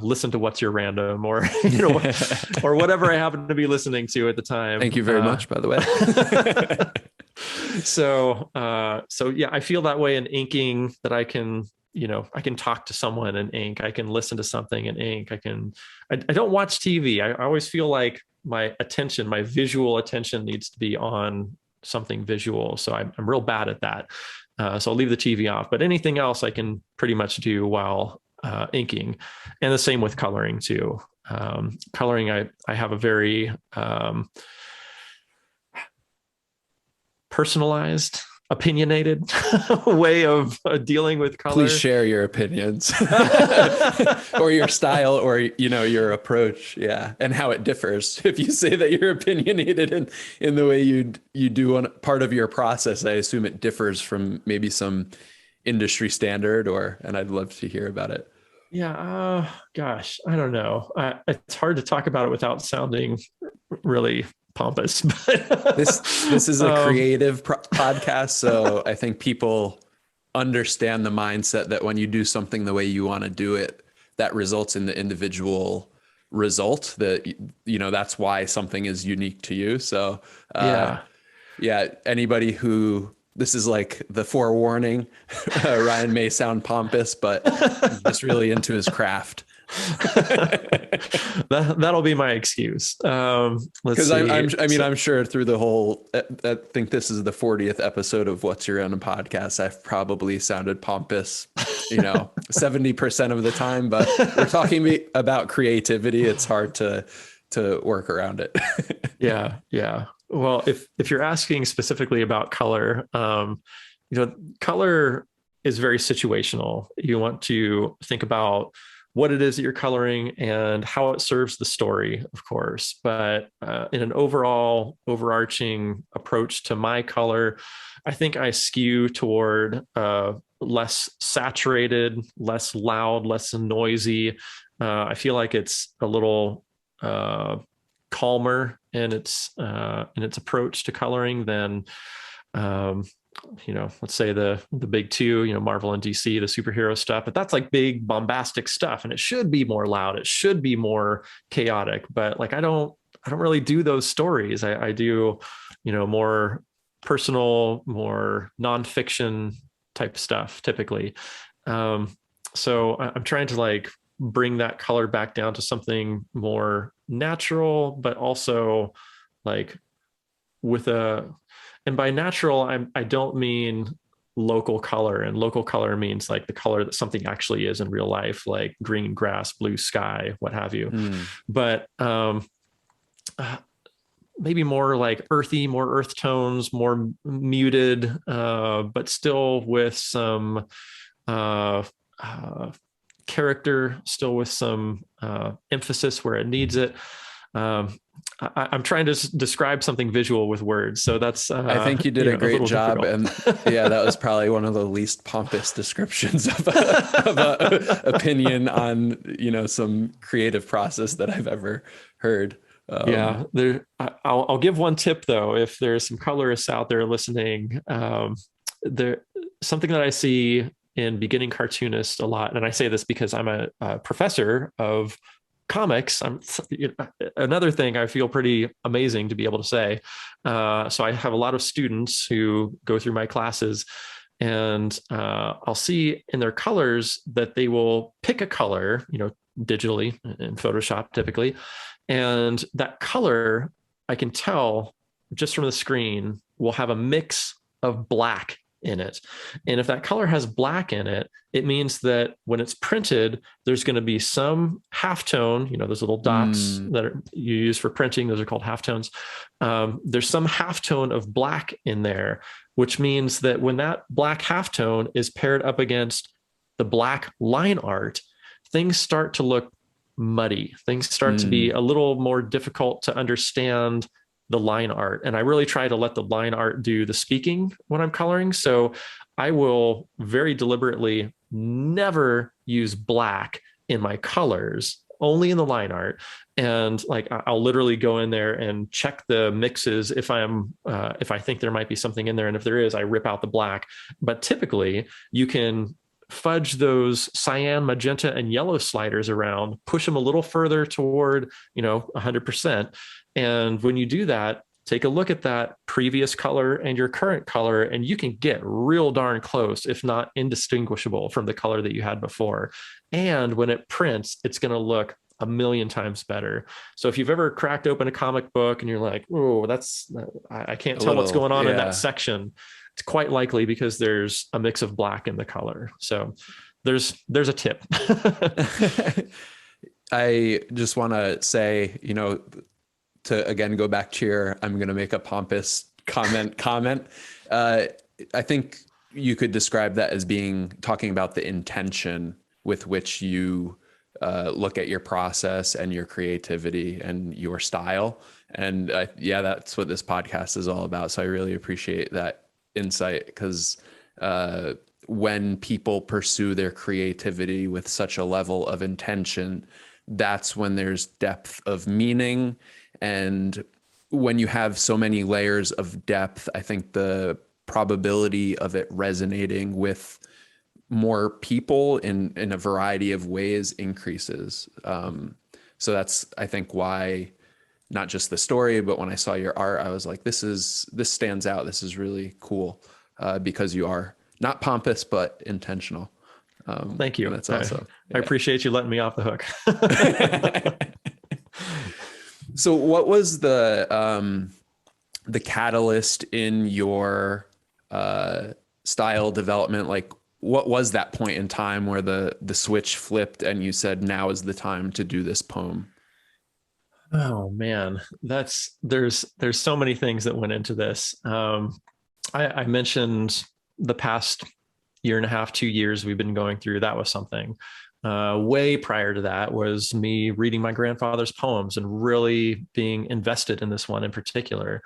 listen to What's Your Random, or or whatever I happen to be listening to at the time. Thank you very much, by the way. So yeah, I feel that way in inking, that I can talk to someone in ink. I can listen to something in ink. I don't watch TV. I always feel like my visual attention needs to be on something visual. So I'm real bad at that. So I'll leave the TV off, but anything else I can pretty much do while inking. And the same with coloring too. Coloring, I have a very personalized, opinionated way of dealing with color. Please share your opinions or your style, or your approach, and how it differs. If you say that you're opinionated in the way you do on part of your process, I assume it differs from maybe some industry standard, and I'd love to hear about it. Yeah, gosh, I don't know. It's hard to talk about it without sounding really pompous. But this is a creative podcast, so I think people understand the mindset that when you do something the way you want to do it, that results in the individual result. That that's why something is unique to you. So anybody who, this is like the forewarning, Ryan may sound pompous, but he's just really into his craft. That'll be my excuse. Because I'm sure through the whole, I think this is the 40th episode of What's Your Random podcast, I've probably sounded pompous 70% of the time, but we're talking about creativity. It's hard to work around it. Yeah. Well, if you're asking specifically about color, color is very situational. You want to think about what it is that you're coloring and how it serves the story, of course. But in an overarching approach to my color, I think I skew toward less saturated, less loud, less noisy. I feel like it's a little calmer in its approach to coloring than let's say the big two, Marvel and DC, the superhero stuff, but that's like big bombastic stuff, and it should be more loud, it should be more chaotic. But like I don't really do those stories. I do more personal, more nonfiction type stuff typically. So I'm trying to like bring that color back down to something more natural, but also like and by natural, I don't mean local color, and local color means like the color that something actually is in real life, like green grass, blue sky, what have you. But maybe more like earthy, more earth tones, more muted, but still with some character, still with some emphasis where it needs it. I'm trying to describe something visual with words. So that's, I think you did a great job. Difficult. And that was probably one of the least pompous descriptions of a opinion on, some creative process that I've ever heard. I'll give one tip though. If there's some colorists out there listening, something that I see in beginning cartoonists a lot, and I say this because I'm a professor of comics. Another thing I feel pretty amazing to be able to say. So I have a lot of students who go through my classes, and I'll see in their colors that they will pick a color, digitally in Photoshop typically. And that color, I can tell just from the screen, will have a mix of black in it. And if that color has black in it, it means that when it's printed, there's going to be some halftone, those little dots that you use for printing, those are called halftones. There's some halftone of black in there, which means that when that black halftone is paired up against the black line art, things start to look muddy. Things start to be a little more difficult to understand the line art. And I really try to let the line art do the speaking when I'm coloring. So I will very deliberately never use black in my colors, only in the line art. And like, I'll literally go in there and check the mixes if I think there might be something in there. And if there is, I rip out the black. But typically you can fudge those cyan, magenta, and yellow sliders around, push them a little further toward, 100%. And when you do that, take a look at that previous color and your current color, and you can get real darn close, if not indistinguishable from the color that you had before. And when it prints, it's going to look a million times better. So if you've ever cracked open a comic book and you're like, oh, I can't tell what's going on in that section, it's quite likely because there's a mix of black in the color. So there's a tip. I just want to say, to again go back to I'm going to make a pompous comment. I think you could describe that as talking about the intention with which you look at your process and your creativity and your style. And that's what this podcast is all about. So I really appreciate that insight, because when people pursue their creativity with such a level of intention, that's when there's depth of meaning. And when you have so many layers of depth, I think the probability of it resonating with more people in a variety of ways increases. So that's, I think, why not just the story, but when I saw your art, I was like, this stands out. This is really cool, because you are not pompous, but intentional. Thank you. That's awesome. I appreciate you letting me off the hook. So what was the catalyst in your style development? Like, what was that point in time where the switch flipped and you said, now is the time to do this poem? Oh man, there's so many things that went into this. I mentioned the past year and a half, 2 years we've been going through. That was something. Way prior to that was me reading my grandfather's poems and really being invested in this one in particular.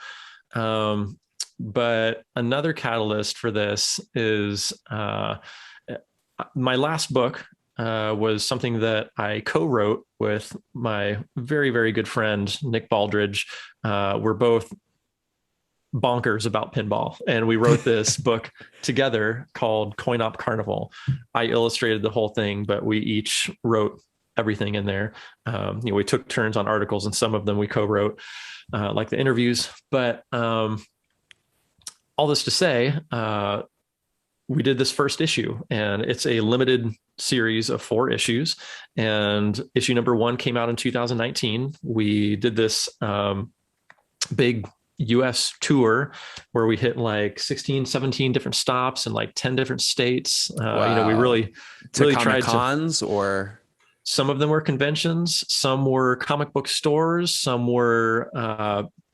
But another catalyst for this is my last book was something that I co-wrote with my very, very good friend, Nick Baldridge. We're both bonkers about pinball, and we wrote this book together called Coin Op Carnival. I illustrated the whole thing, but we each wrote everything in there. We took turns on articles, and some of them we co-wrote, like the interviews. But all this to say, we did this first issue, and it's a limited series of 4 issues. And issue number 1 came out in 2019. We did this big US tour where we hit like 16, 17 different stops in like 10 different states. Wow. We really tried cons, or some of them were conventions, some were comic book stores, some were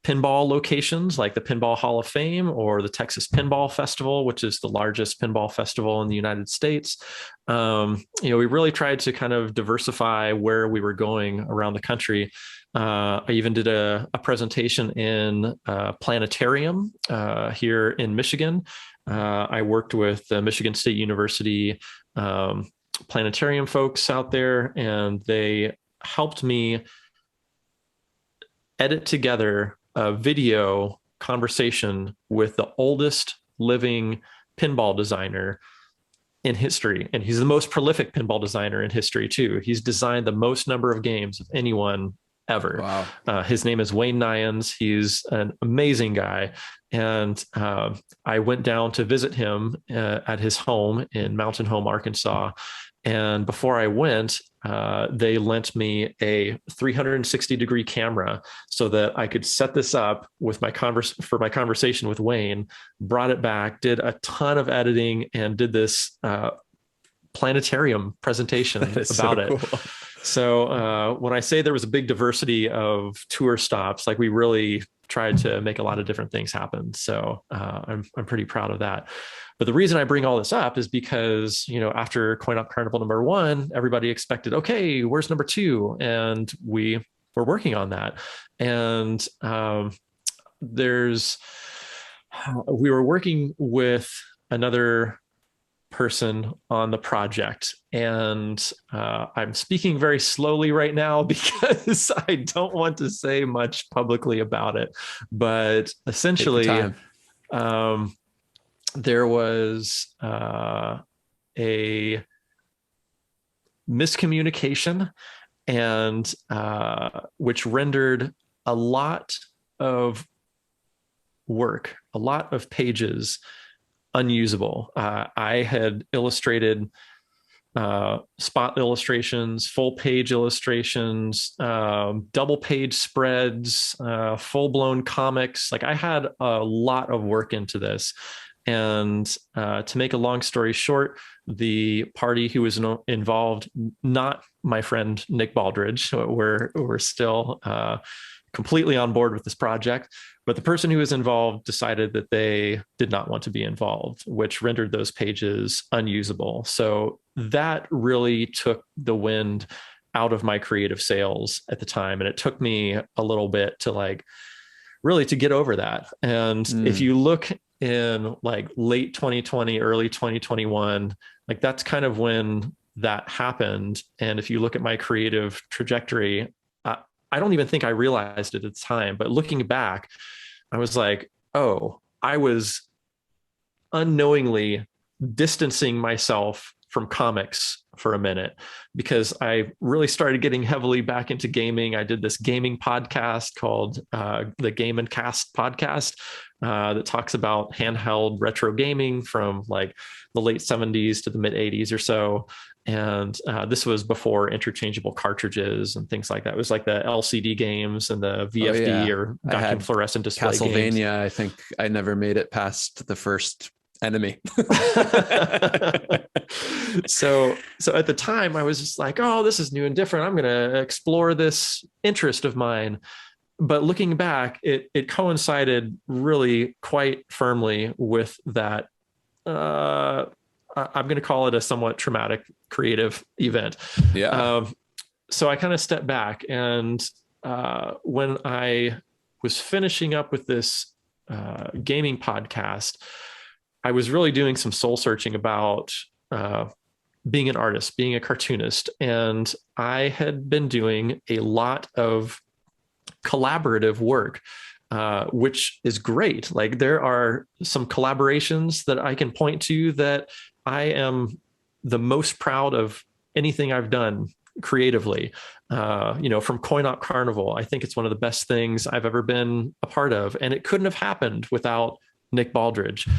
pinball locations like the Pinball Hall of Fame or the Texas Pinball Festival, which is the largest pinball festival in the United States. We really tried to kind of diversify where we were going around the country. I even did a presentation in a planetarium here in Michigan. I worked with the Michigan State University planetarium folks out there, and they helped me edit together a video conversation with the oldest living pinball designer in history. And he's the most prolific pinball designer in history too. He's designed the most number of games of anyone ever. Wow. His name is Wayne Nyans. He's an amazing guy. And I went down to visit him at his home in Mountain Home, Arkansas. And before I went, they lent me a 360-degree camera so that I could set this up with my conversation with Wayne, brought it back, did a ton of editing, and did this planetarium presentation about it. Cool. So when I say there was a big diversity of tour stops, like we really tried to make a lot of different things happen. So I'm pretty proud of that. But the reason I bring all this up is because, after Coin Op Carnival number 1, everybody expected, okay, where's number 2? And we were working on that. And we were working with another person on the project, and I'm speaking very slowly right now because I don't want to say much publicly about it. But essentially, there was a miscommunication, and which rendered a lot of work, a lot of pages unusable. I had illustrated spot illustrations, full page illustrations, double page spreads, full-blown comics. Like I had a lot of work into this. And to make a long story short, the party who was involved, not my friend Nick Baldridge, we're still completely on board with this project, but the person who was involved decided that they did not want to be involved, which rendered those pages unusable. So that really took the wind out of my creative sails at the time. And it took me a little bit to really to get over that. And if you look in late 2020, early 2021, that's kind of when that happened. And if you look at my creative trajectory, I don't even think I realized it at the time, but looking back, I was like, oh, I was unknowingly distancing myself from comics for a minute because I really started getting heavily back into gaming. I did this gaming podcast called the Game and Cast podcast that talks about handheld retro gaming from the late 70s to the mid 80s or so. And this was before interchangeable cartridges and things like that. It was like the LCD games and the VFD or vacuum fluorescent display Castlevania games. I think I never made it past the first enemy. So at the time I was just like, oh, this is new and different. I'm going to explore this interest of mine. But looking back, it coincided really quite firmly with that. I'm going to call it a somewhat traumatic creative event. Yeah. So I kind of stepped back, and when I was finishing up with this gaming podcast, I was really doing some soul searching about being an artist, being a cartoonist. And I had been doing a lot of collaborative work, which is great. There are some collaborations that I can point to that I am the most proud of anything I've done creatively. From Coin Op Carnival, I think it's one of the best things I've ever been a part of. And it couldn't have happened without Nick Baldridge.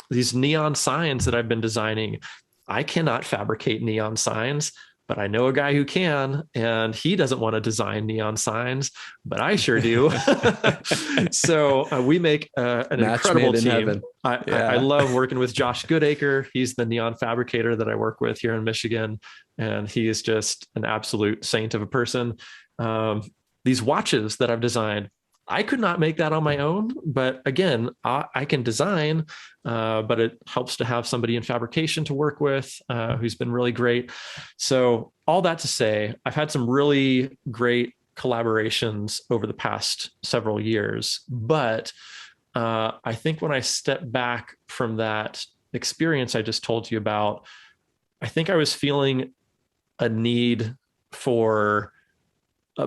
These neon signs that I've been designing, I cannot fabricate neon signs, but I know a guy who can, and he doesn't want to design neon signs, but I sure do. So we make an incredible team. I love working with Josh Goodacre. He's the neon fabricator that I work with here in Michigan, and he is just an absolute saint of a person. These watches that I've designed, I could not make that on my own, but again, I can design, but it helps to have somebody in fabrication to work with who's been really great. So all that to say, I've had some really great collaborations over the past several years, but I think when I step back from that experience I just told you about, I think I was feeling a need for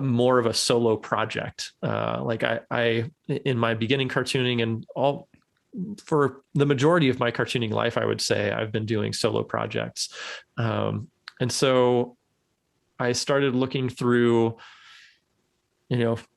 more of a solo project. I in my beginning cartooning and all for the majority of my cartooning life, I would say I've been doing solo projects. And so I started looking through,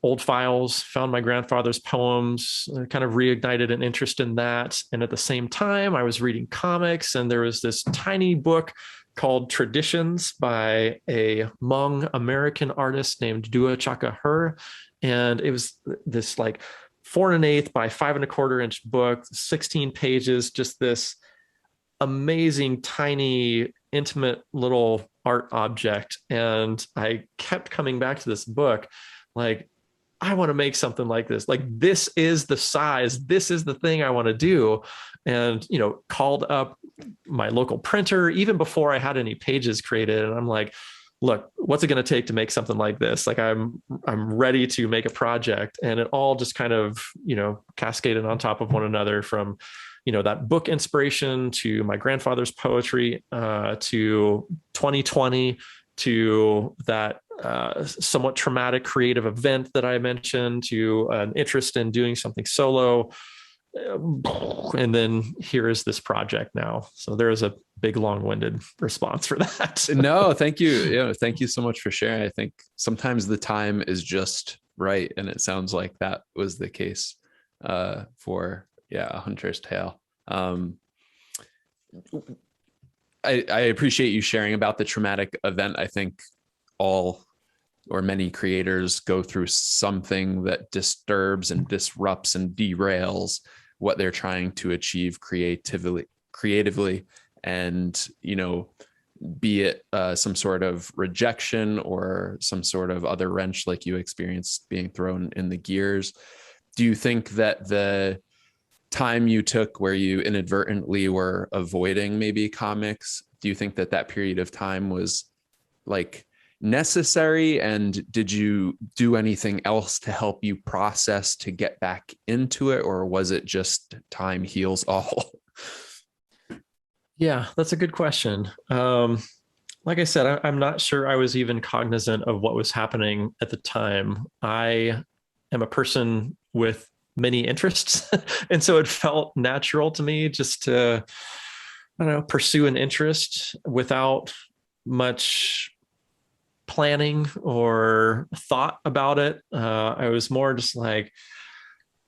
old files, found my grandfather's poems, kind of reignited an interest in that. And at the same time, I was reading comics, and there was this tiny book called Traditions by a Hmong American artist named Dua Chaka Her. And it was this like 4 1/8 by 5 1/4 inch book, 16 pages, just this amazing, tiny, intimate little art object. And I kept coming back to this book, like, I want to make something like this. Like, this is the size, this is the thing I want to do. And, called up my local printer even before I had any pages created. And I'm like, look, what's it going to take to make something like this? Like, I'm ready to make a project. And it all just kind of, cascaded on top of one another, from, that book inspiration to my grandfather's poetry, to 2020, to that somewhat traumatic creative event that I mentioned, to an interest in doing something solo. And then here is this project now. So there is a big, long-winded response for that. No, thank you. Thank you so much for sharing. I think sometimes the time is just right. And it sounds like that was the case for A Hunter's Tale. I appreciate you sharing about the traumatic event. I think all or many creators go through something that disturbs and disrupts and derails what they're trying to achieve creatively, and, be it some sort of rejection or some sort of other wrench like you experienced being thrown in the gears. Do you think that the time you took where you inadvertently were avoiding maybe comics, do you think that that period of time was like necessary? And did you do anything else to help you process to get back into it? Or was it just time heals all? Yeah, that's a good question. Like I said, I'm not sure I was even cognizant of what was happening at the time. I am a person with many interests. And so it felt natural to me just to, I don't know, pursue an interest without much planning or thought about it. I was more just like,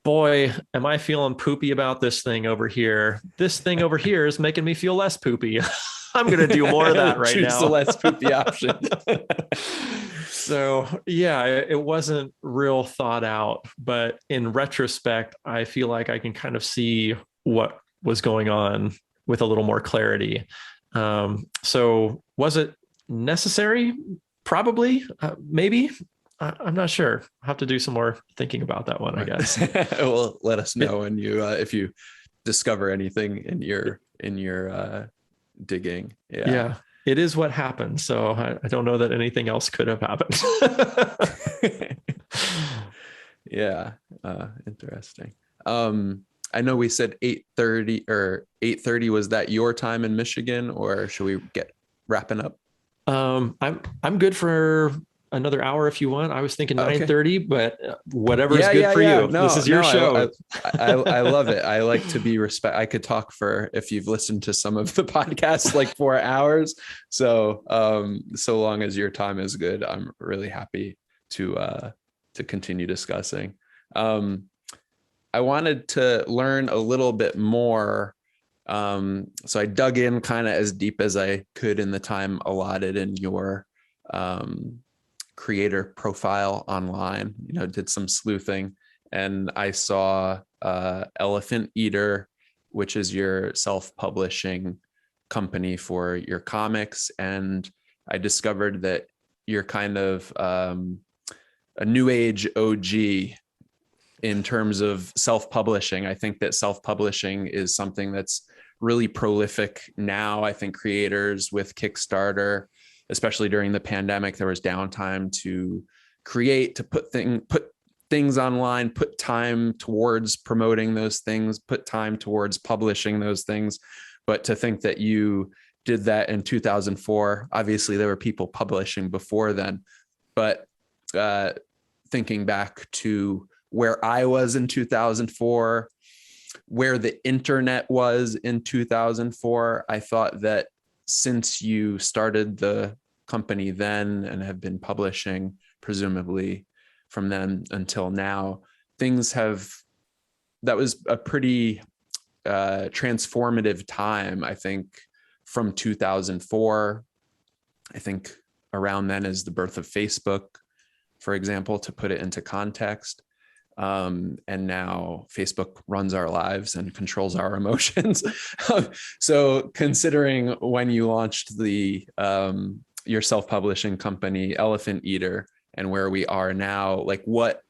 boy, am I feeling poopy about this thing over here. This thing over here is making me feel less poopy. I'm going to do more of that right now. Choose the less poopy option. So yeah, it wasn't real thought out, but in retrospect, I feel like I can kind of see what was going on with a little more clarity. So was it necessary? Probably, maybe. I'm not sure. I'll have to do some more thinking about that one, I guess. Well, let us know when you if you discover anything in your digging. Yeah, it is what happened. So I don't know that anything else could have happened. Yeah, interesting. I know we said 8:30 or 8:30. Was that your time in Michigan, or should we get wrapping up? I'm good for another hour if you want. I was thinking 9:30, but whatever is good for you. No, this is your show. I love it. I like to be I could talk for, if you've listened to some of the podcasts, like 4 hours. So, so long as your time is good, I'm really happy to continue discussing. I wanted to learn a little bit more. So I dug in kind of as deep as I could in the time allotted in your creator profile online, did some sleuthing, and I saw Elephant Eater, which is your self-publishing company for your comics. And I discovered that you're kind of a new age OG in terms of self-publishing. I think that self-publishing is something that's really prolific now. I think creators with Kickstarter, especially during the pandemic, there was downtime to create, to put things online, put time towards promoting those things, put time towards publishing those things. But to think that you did that in 2004, obviously there were people publishing before then, but thinking back to where I was in 2004, where the internet was in 2004, I thought that since you started the company then and have been publishing presumably from then until now, that was a pretty transformative time, I think, from 2004. I think around then is the birth of Facebook, for example, to put it into context. And now Facebook runs our lives and controls our emotions. So considering when you launched your self-publishing company, Elephant Eater, and where we are now, like, what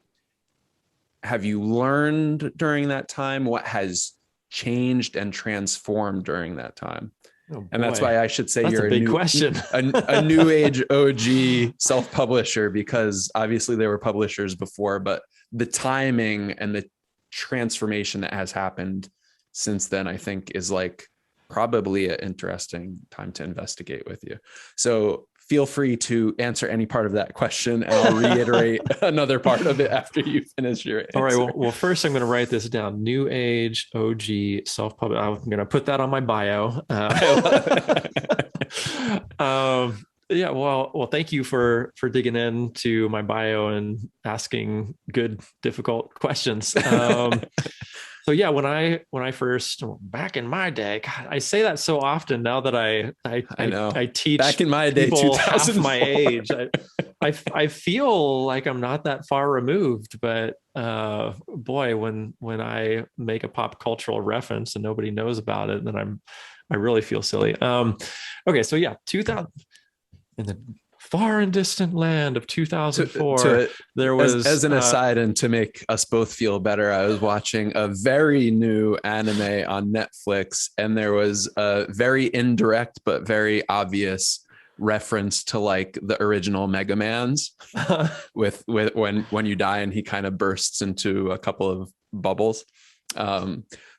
have you learned during that time? What has changed and transformed during that time? Oh, and that's why I should say that's you're a big question. a new age OG self-publisher, because obviously there were publishers before, but the timing and the transformation that has happened since then, I think, is like probably an interesting time to investigate with you. So feel free to answer any part of that question, and I'll reiterate another part of it after you finish your answer. All right. Well, first I'm going to write this down. New age OG self-publish. I'm going to put that on my bio. Yeah. Well, thank you for digging into my bio and asking good, difficult questions. So yeah, when I first, back in my day, God, I say that so often now that I teach back in my day, people half my age. I feel like I'm not that far removed, but boy, when I make a pop cultural reference and nobody knows about it, then I really feel silly. Okay, so yeah, 2000 in the far and distant land of 2004, there was, as an aside, and to make us both feel better, I was watching a very new anime on Netflix, and there was a very indirect but very obvious reference to like the original Mega Man's with when you die and he kind of bursts into a couple of bubbles.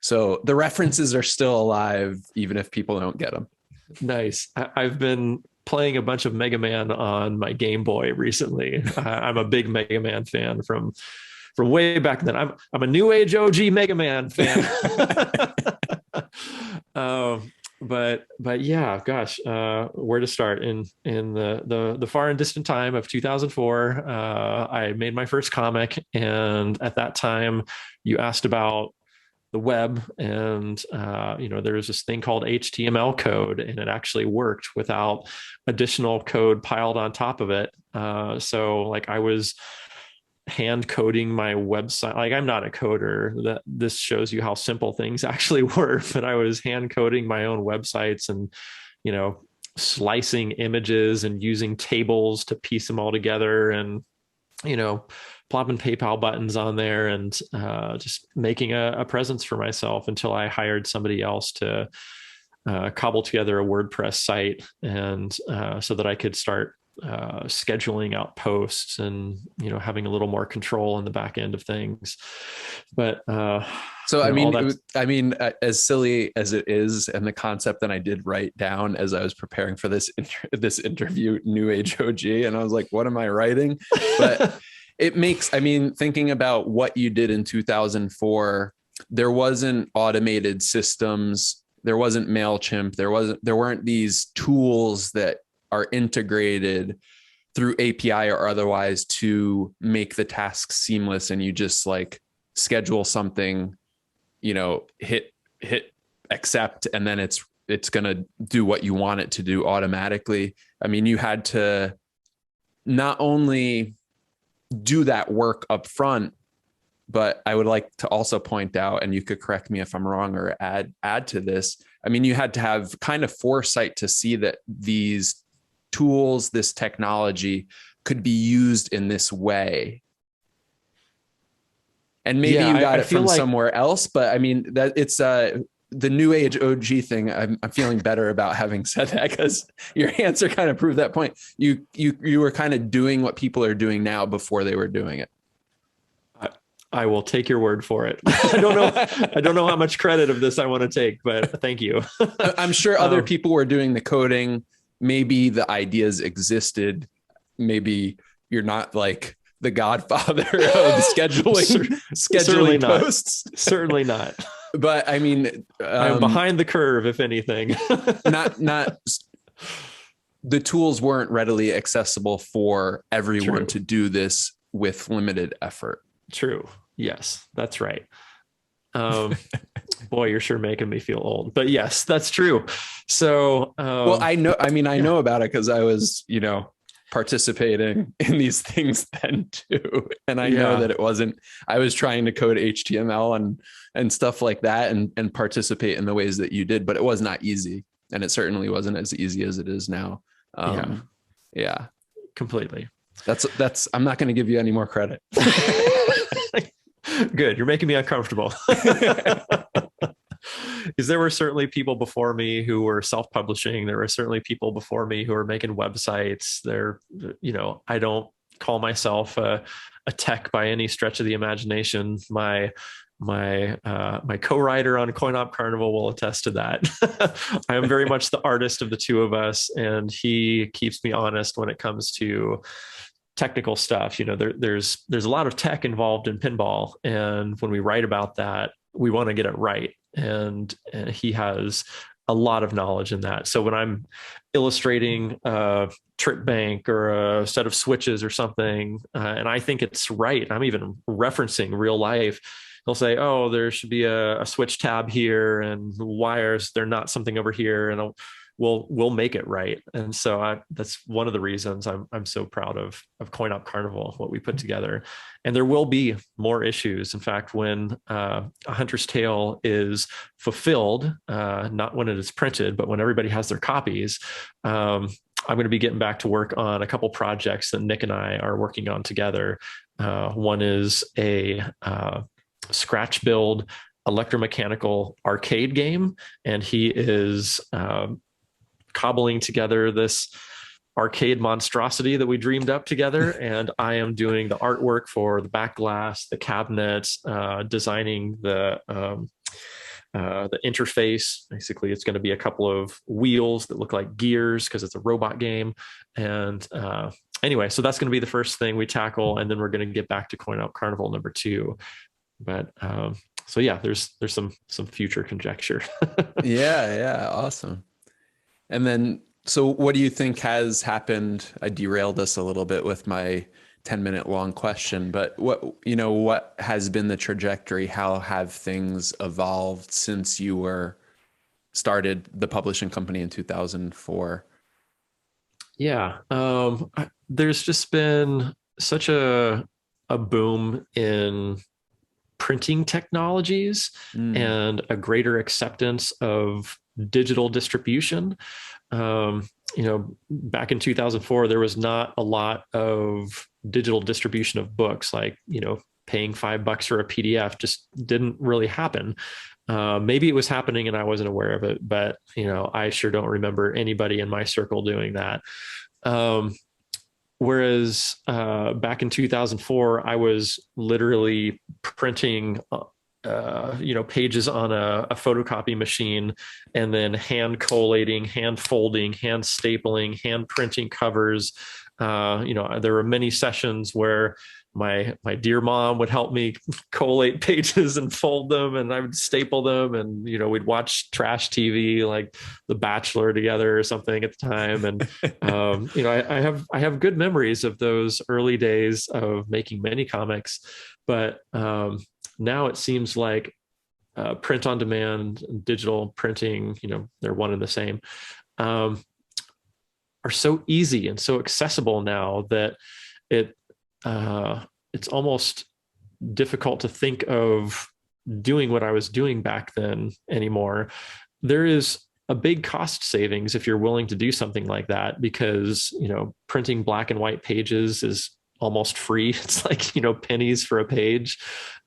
So the references are still alive, even if people don't get them. Nice. I've been playing a bunch of Mega Man on my Game Boy recently. I'm a big Mega Man fan from way back then. I'm a new age OG Mega Man fan. But yeah, gosh, where to start? In the far and distant time of 2004, I made my first comic, and at that time, you asked about the web, and there was this thing called HTML code, and it actually worked without additional code piled on top of it. So like I was hand coding my website. Like, I'm not a coder. That this shows you how simple things actually were, but I was hand coding my own websites and slicing images and using tables to piece them all together, and plopping PayPal buttons on there, and just making a presence for myself until I hired somebody else to cobble together a WordPress site, and so that I could start scheduling out posts and having a little more control in the back end of things. But so I mean, as silly as it is, and the concept that I did write down as I was preparing for this interview, New Age OG, and I was like, what am I writing? But it makes, thinking about what you did in 2004, there wasn't automated systems, there wasn't MailChimp, there weren't these tools that are integrated through API or otherwise to make the tasks seamless, and you just like schedule something, hit accept, and then it's going to do what you want it to do automatically. You had to not only do that work up front, but I would like to also point out, and you could correct me if I'm wrong or add to this. You had to have kind of foresight to see that these tools, this technology could be used in this way. And maybe you got it from somewhere else, but that it's the New Age OG thing. I'm feeling better about having said that, because your answer kind of proved that point. You were kind of doing what people are doing now before they were doing it. I will take your word for it. I don't know how much credit of this I want to take, but thank you. I'm sure other people were doing the coding. Maybe the ideas existed. Maybe you're not like the godfather of scheduling posts. Certainly not. But I'm behind the curve, if anything. not the tools weren't readily accessible for everyone to do this with limited effort. True. Yes, that's right. Boy, you're sure making me feel old. But yes, that's true. So, well, I know about it because I was, participating in these things then too. And I know that it wasn't, I was trying to code HTML and stuff like that and participate in the ways that you did, but it was not easy. And it certainly wasn't as easy as it is now. Yeah, completely. That's, I'm not going to give you any more credit. Good. You're making me uncomfortable. Because there were certainly people before me who were self-publishing. There were certainly people before me who were making websites. I don't call myself a tech by any stretch of the imagination. My co-writer on Coin Op Carnival will attest to that. I am very much the artist of the two of us, and he keeps me honest when it comes to technical stuff. There's a lot of tech involved in pinball, and when we write about that, we want to get it right. And he has a lot of knowledge in that. So when I'm illustrating a trip bank or a set of switches or something, and I think it's right, I'm even referencing real life, he'll say, oh, there should be a switch tab here, and wires, they're not something over here. And we'll make it right. And so that's one of the reasons I'm so proud of Coin Op Carnival, what we put together. And there will be more issues. In fact, when A Hunter's Tale is fulfilled, not when it is printed, but when everybody has their copies, I'm going to be getting back to work on a couple projects that Nick and I are working on together. One is a scratch build electromechanical arcade game, and he is cobbling together this arcade monstrosity that we dreamed up together. And I am doing the artwork for the back glass, the cabinets, designing the interface. Basically, it's going to be a couple of wheels that look like gears because it's a robot game. And anyway, so that's going to be the first thing we tackle. And then we're going to get back to Coin Op Carnival number 2. But so yeah, there's some future conjecture. Yeah. Awesome. And then, so what do you think has happened? I derailed us a little bit with my 10-minute long question, but what has been the trajectory? How have things evolved since you started the publishing company in 2004? Yeah. There's just been such a boom in printing technologies and a greater acceptance of digital distribution. Back in 2004, there was not a lot of digital distribution of books, like, paying $5 for a PDF just didn't really happen. Maybe it was happening and I wasn't aware of it, but, I sure don't remember anybody in my circle doing that. Whereas back in 2004, I was literally printing pages on a photocopy machine, and then hand collating, hand folding, hand stapling, hand printing covers. There were many sessions where my dear mom would help me collate pages and fold them, and I would staple them, and we'd watch trash TV like The Bachelor together or something at the time. And I have good memories of those early days of making mini comics, but now it seems like print on demand and digital printing, they're one and the same, are so easy and so accessible now that it's almost difficult to think of doing what I was doing back then anymore. There is a big cost savings if you're willing to do something like that, because, printing black and white pages is almost free. It's like, pennies for a page.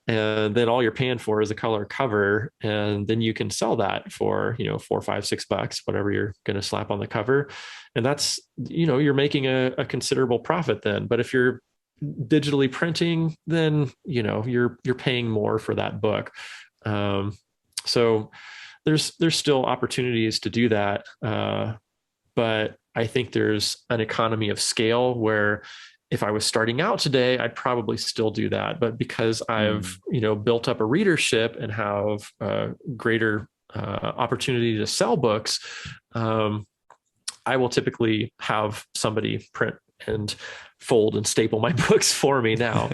And then all you're paying for is a color cover. And then you can sell that for, $4, $5, $6, whatever you're going to slap on the cover. And that's, you're making a considerable profit then. But if you're digitally printing, then, you're paying more for that book. So there's still opportunities to do that. But I think there's an economy of scale where if I was starting out today, I'd probably still do that. But because I've, built up a readership and have a greater opportunity to sell books, I will typically have somebody print and fold and staple my books for me now.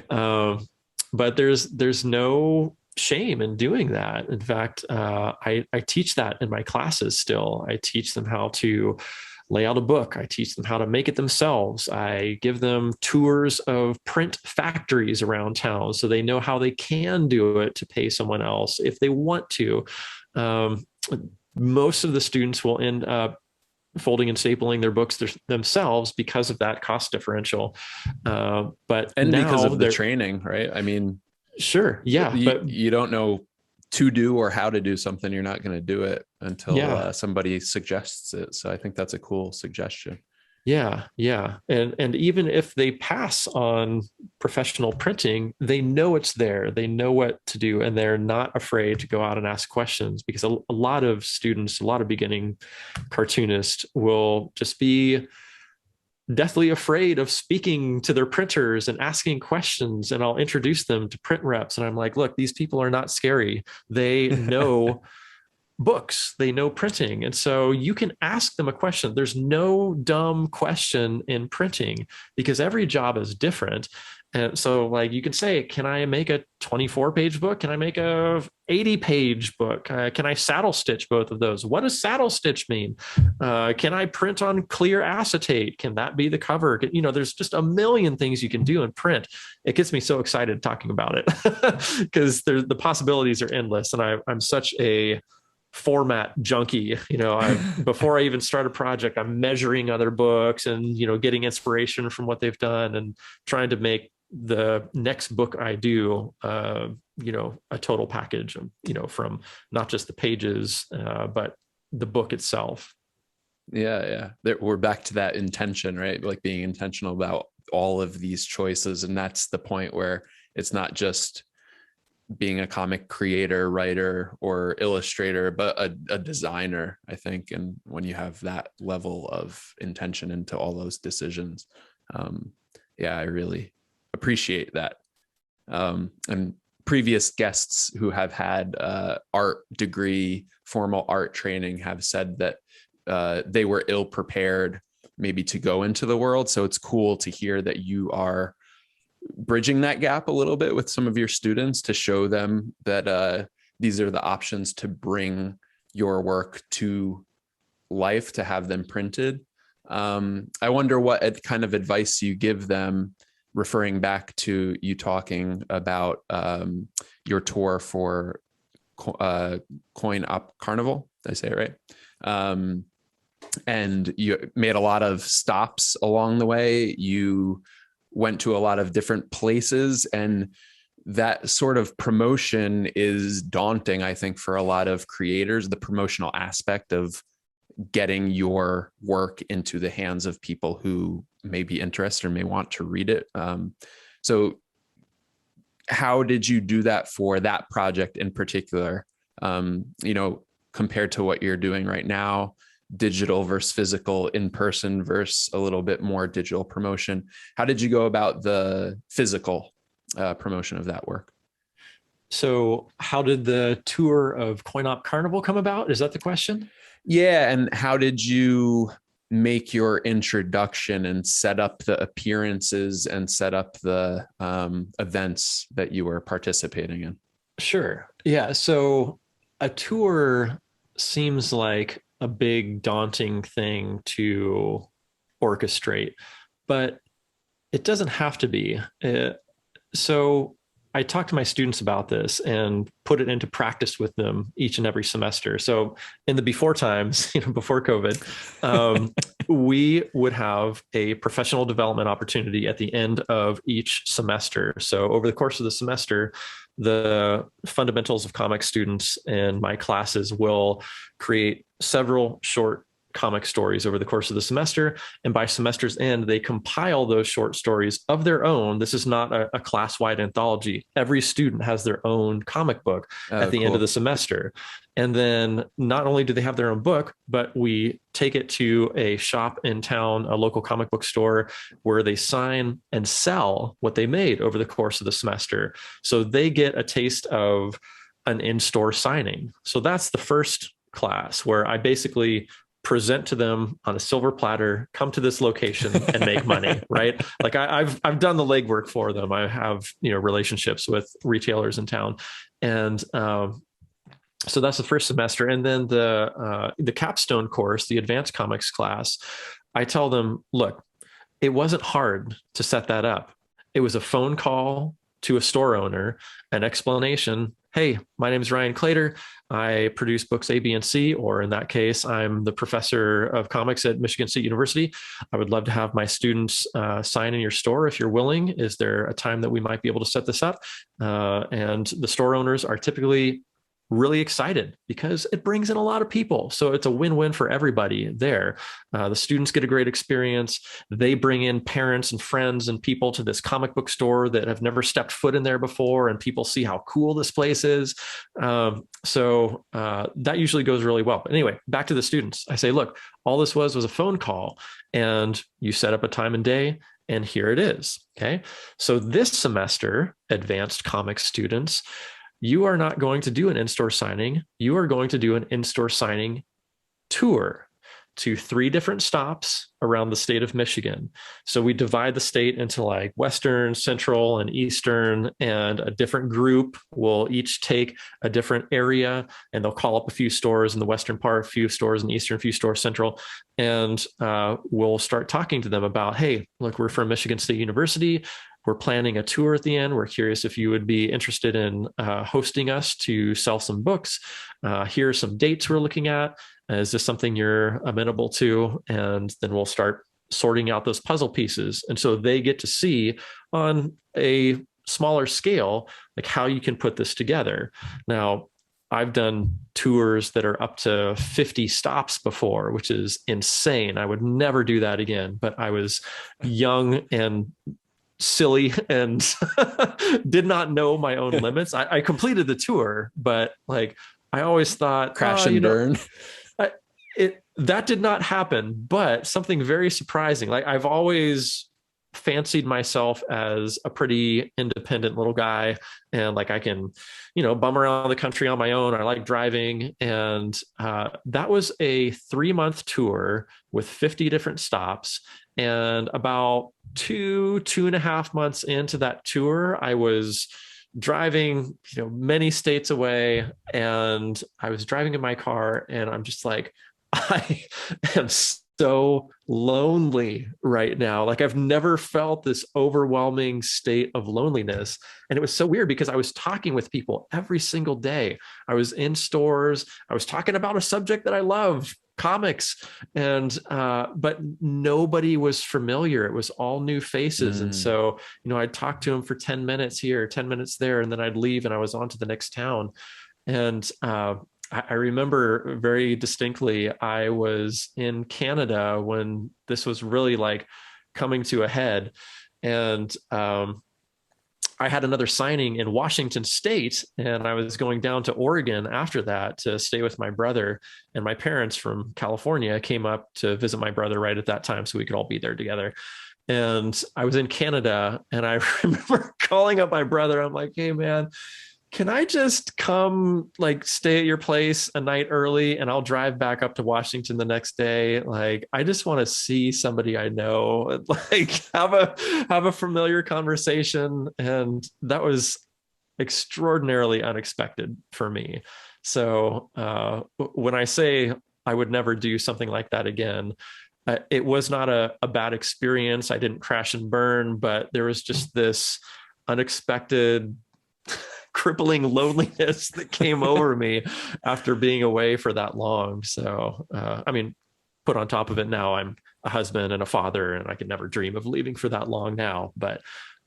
But there's no shame in doing that. In fact, I teach that in my classes still. I teach them how to lay out a book. I teach them how to make it themselves. I give them tours of print factories around town so they know how they can do it to pay someone else if they want to. Most of the students will end up folding and stapling their books themselves because of that cost differential. But and now because of the training, right? I mean, sure. Yeah. But you don't know to do or how to do something. You're not going to do it until somebody suggests it. So I think that's a cool suggestion. Yeah. Yeah. And even if they pass on professional printing, they know it's there. They know what to do, and they're not afraid to go out and ask questions, because a lot of students, a lot of beginning cartoonists will just be deathly afraid of speaking to their printers and asking questions. And I'll introduce them to print reps. And I'm like, look, these people are not scary. They know books, they know printing. And so you can ask them a question. There's no dumb question in printing, because every job is different. And so, like, you can say, can I make a 24-page book? Can I make a 80-page book? Can I saddle stitch both of those? What does saddle stitch mean? Can I print on clear acetate? Can that be the cover? There's just a million things you can do in print. It gets me so excited talking about it because the possibilities are endless. And I'm such a format junkie. Before I even start a project, I'm measuring other books and, getting inspiration from what they've done and trying to make the next book I do, a total package, from not just the pages, but the book itself. Yeah. We're back to that intention, right? Like being intentional about all of these choices. And that's the point where it's not just being a comic creator, writer, or illustrator, but a designer, I think. And when you have that level of intention into all those decisions, I really appreciate that. And previous guests who have had art degree, formal art training have said that they were ill prepared maybe to go into the world. So it's cool to hear that you are bridging that gap a little bit with some of your students to show them that these are the options to bring your work to life, to have them printed. I wonder what kind of advice you give them, referring back to you talking about your tour for Coin Op Carnival. Did I say it right? And you made a lot of stops along the way. You went to a lot of different places, and that sort of promotion is daunting, I think, for a lot of creators, the promotional aspect of getting your work into the hands of people who may be interested or may want to read it. So how did you do that for that project in particular? Compared to what you're doing right now, digital versus physical, in person versus a little bit more digital promotion. How did you go about the physical promotion of that work? So how did the tour of Coin Op Carnival come about? Is that the question? Yeah. And how did you make your introduction and set up the appearances and set up the events that you were participating in? Sure. Yeah. So a tour seems like a big daunting thing to orchestrate, but it doesn't have to be. So I talk to my students about this and put it into practice with them each and every semester. So in the before times, before COVID, we would have a professional development opportunity at the end of each semester. So over the course of the semester, the fundamentals of comics students in my classes will create several short comic stories over the course of the semester. And by semester's end, they compile those short stories of their own. This is not a class-wide anthology. Every student has their own comic book at the end of the semester. And then not only do they have their own book, but we take it to a shop in town, a local comic book store, where they sign and sell what they made over the course of the semester. So they get a taste of an in-store signing. So that's the first class, where I basically present to them on a silver platter, come to this location and make money, right? Like I've done the legwork for them. I have, relationships with retailers in town. And so that's the first semester. And then the capstone course, the advanced comics class, I tell them, look, it wasn't hard to set that up. It was a phone call to a store owner, an explanation. Hey, my name is Ryan Claytor. I produce books A, B, and C, or in that case, I'm the professor of comics at Michigan State University. I would love to have my students sign in your store if you're willing. Is there a time that we might be able to set this up? And the store owners are typically really excited because it brings in a lot of people. So it's a win-win for everybody there. The students get a great experience. They bring in parents and friends and people to this comic book store that have never stepped foot in there before, and people see how cool this place is. So that usually goes really well. But anyway, back to the students. I say, look, all this was a phone call, and you set up a time and day, and here it is. Okay. So this semester, advanced comics students, you are not going to do an in-store signing. You are going to do an in-store signing tour to 3 different stops around the state of Michigan. So we divide the state into like Western, Central, and Eastern, and a different group will each take a different area, and they'll call up a few stores in the Western part, a few stores in the Eastern, a few stores Central, and we'll start talking to them about, hey, look, we're from Michigan State University. We're planning a tour at the end. We're curious if you would be interested in hosting us to sell some books. Here are some dates we're looking at. Is this something you're amenable to? And then we'll start sorting out those puzzle pieces. And so they get to see on a smaller scale, like how you can put this together. Now, I've done tours that are up to 50 stops before, which is insane. I would never do that again, but I was young and silly and did not know my own limits. I completed the tour, but like I always thought, crash and burn. That did not happen, but something very surprising. Like I've always fancied myself as a pretty independent little guy, and like I can, bum around the country on my own. I like driving, and that was a 3-month tour with 50 different stops. And about 2.5 months into that tour, I was driving, many states away, and I was driving in my car, and I'm just like, I am so lonely right now. Like I've never felt this overwhelming state of loneliness. And it was so weird because I was talking with people every single day. I was in stores. I was talking about a subject that I love, comics, and but nobody was familiar. It was all new faces. And so, I'd talk to them for 10 minutes here, 10 minutes there, and then I'd leave and I was on to the next town. And I remember very distinctly, I was in Canada when this was really like coming to a head. And I had another signing in Washington State, and I was going down to Oregon after that to stay with my brother. And my parents from California came up to visit my brother right at that time so we could all be there together. And I was in Canada, and I remember calling up my brother. I'm like, hey, man, can I just come like stay at your place a night early and I'll drive back up to Washington the next day? Like, I just want to see somebody I know and like have a familiar conversation. And that was extraordinarily unexpected for me. So when I say I would never do something like that again, it was not a bad experience. I didn't crash and burn, but there was just this unexpected crippling loneliness that came over me after being away for that long. So, put on top of it now, I'm a husband and a father, and I could never dream of leaving for that long now. But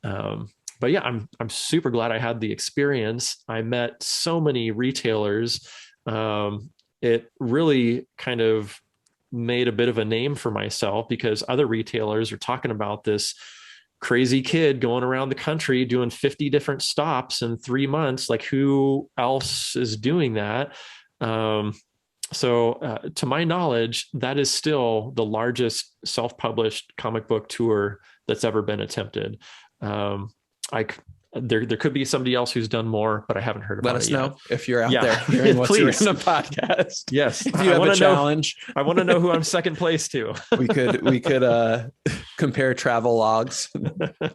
yeah, I'm super glad I had the experience. I met so many retailers. It really kind of made a bit of a name for myself because other retailers are talking about this crazy kid going around the country doing 50 different stops in 3 months. Like, who else is doing that? So to my knowledge, that is still the largest self-published comic book tour that's ever been attempted. I There could be somebody else who's done more, but I haven't heard about it. Let us know yet. if you're out there hearing what's in the podcast. Yes. If you have a challenge, I want to know who I'm second place to. we could compare travel logs.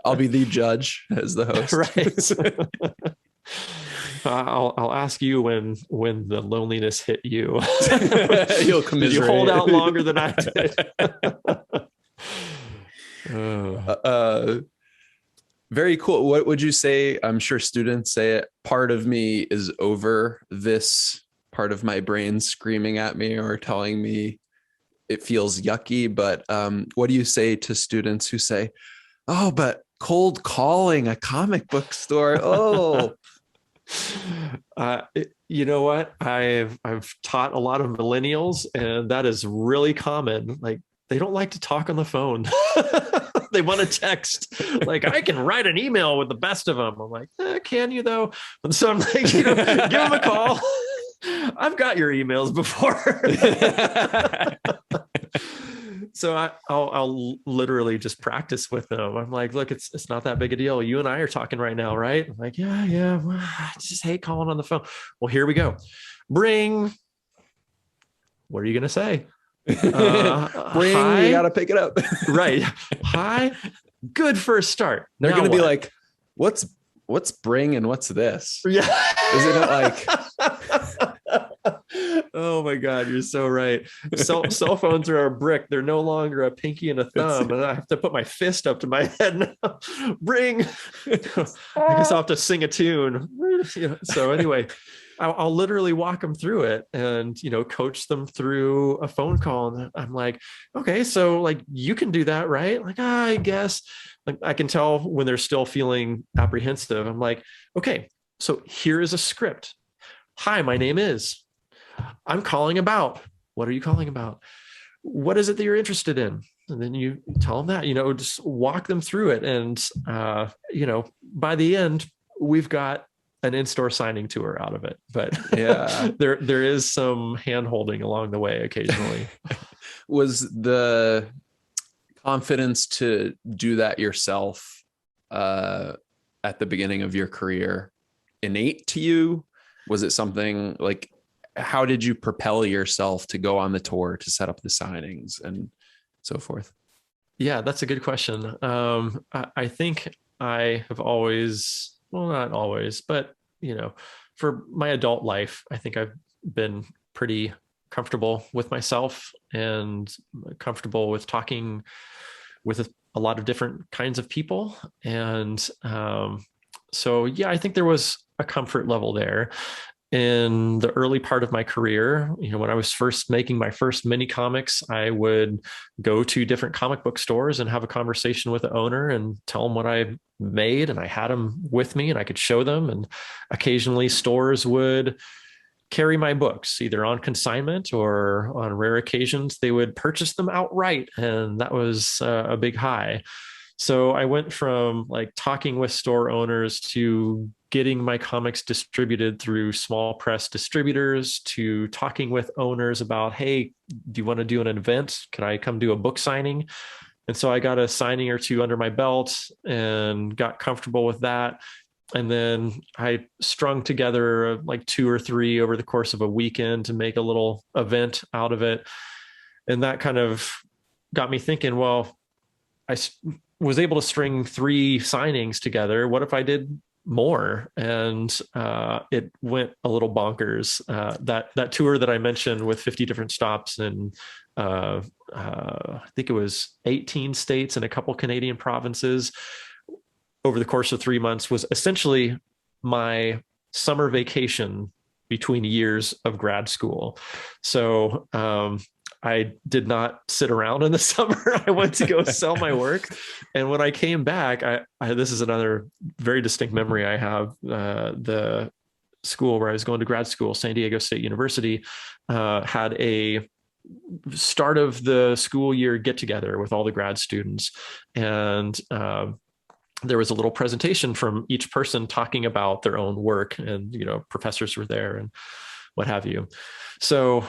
I'll be the judge as the host. Right. I'll ask you when the loneliness hit you. You'll commiserate. Did you hold out longer than I did? Very cool. What would you say? I'm sure students say it. Part of me is over this. Part of my brain screaming at me or telling me it feels yucky. But what do you say to students who say, "Oh, but cold calling a comic book store"? Oh. You know what? I've taught a lot of millennials, and that is really common. Like, they don't like to talk on the phone. They want to text. Like, I can write an email with the best of them. I'm like, can you though? And so I'm like, give them a call. I've got your emails before. So I'll literally just practice with them. I'm like, look, it's not that big a deal. You and I are talking right now, right? I'm like, yeah. Well, I just hate calling on the phone. Well, here we go. Bring. What are you going to say? Bring. Hi. You got to pick it up. Right. Hi. Good first start. They're going to be like, what's bring and what's this? Yeah. Isn't it like... Oh my God, you're so right. Cell phones are a brick. They're no longer a pinky and a thumb. And I have to put my fist up to my head now. Bring. I guess I'll have to sing a tune. So anyway, I'll literally walk them through it and, coach them through a phone call. And I'm like, okay, so like you can do that, right? Like, I guess. Like, I can tell when they're still feeling apprehensive. I'm like, okay, so here is a script. Hi, my name is. I'm calling about. What are you calling about? What is it that you're interested in? And then you tell them that, just walk them through it. And, by the end, we've got an in-store signing tour out of it. But yeah, there is some hand-holding along the way occasionally. Was the confidence to do that yourself at the beginning of your career innate to you? Was it something like, how did you propel yourself to go on the tour, to set up the signings and so forth? Yeah, that's a good question. I think I have always, well, not always, but, for my adult life, I think I've been pretty comfortable with myself and comfortable with talking with a lot of different kinds of people. And so, yeah, I think there was a comfort level there. In the early part of my career, when I was first making my first mini comics, I would go to different comic book stores and have a conversation with the owner and tell them what I made. And I had them with me and I could show them. And occasionally stores would carry my books either on consignment or on rare occasions, they would purchase them outright. And that was a big high. So I went from like talking with store owners to getting my comics distributed through small press distributors to talking with owners about, hey, do you want to do an event? Could I come do a book signing? And so I got a signing or two under my belt and got comfortable with that. And then I strung together like 2 or 3 over the course of a weekend to make a little event out of it. And that kind of got me thinking, well, I was able to string 3 signings together. What if I did more? And it went a little bonkers. That tour that I mentioned with 50 different stops and I think it was 18 states and a couple Canadian provinces over the course of 3 months was essentially my summer vacation between years of grad school. So I did not sit around in the summer. I went to go sell my work. And when I came back, this is another very distinct memory I have. The school where I was going to grad school, San Diego State University, had a start of the school year get together with all the grad students. And there was a little presentation from each person talking about their own work, and, professors were there and what have you. So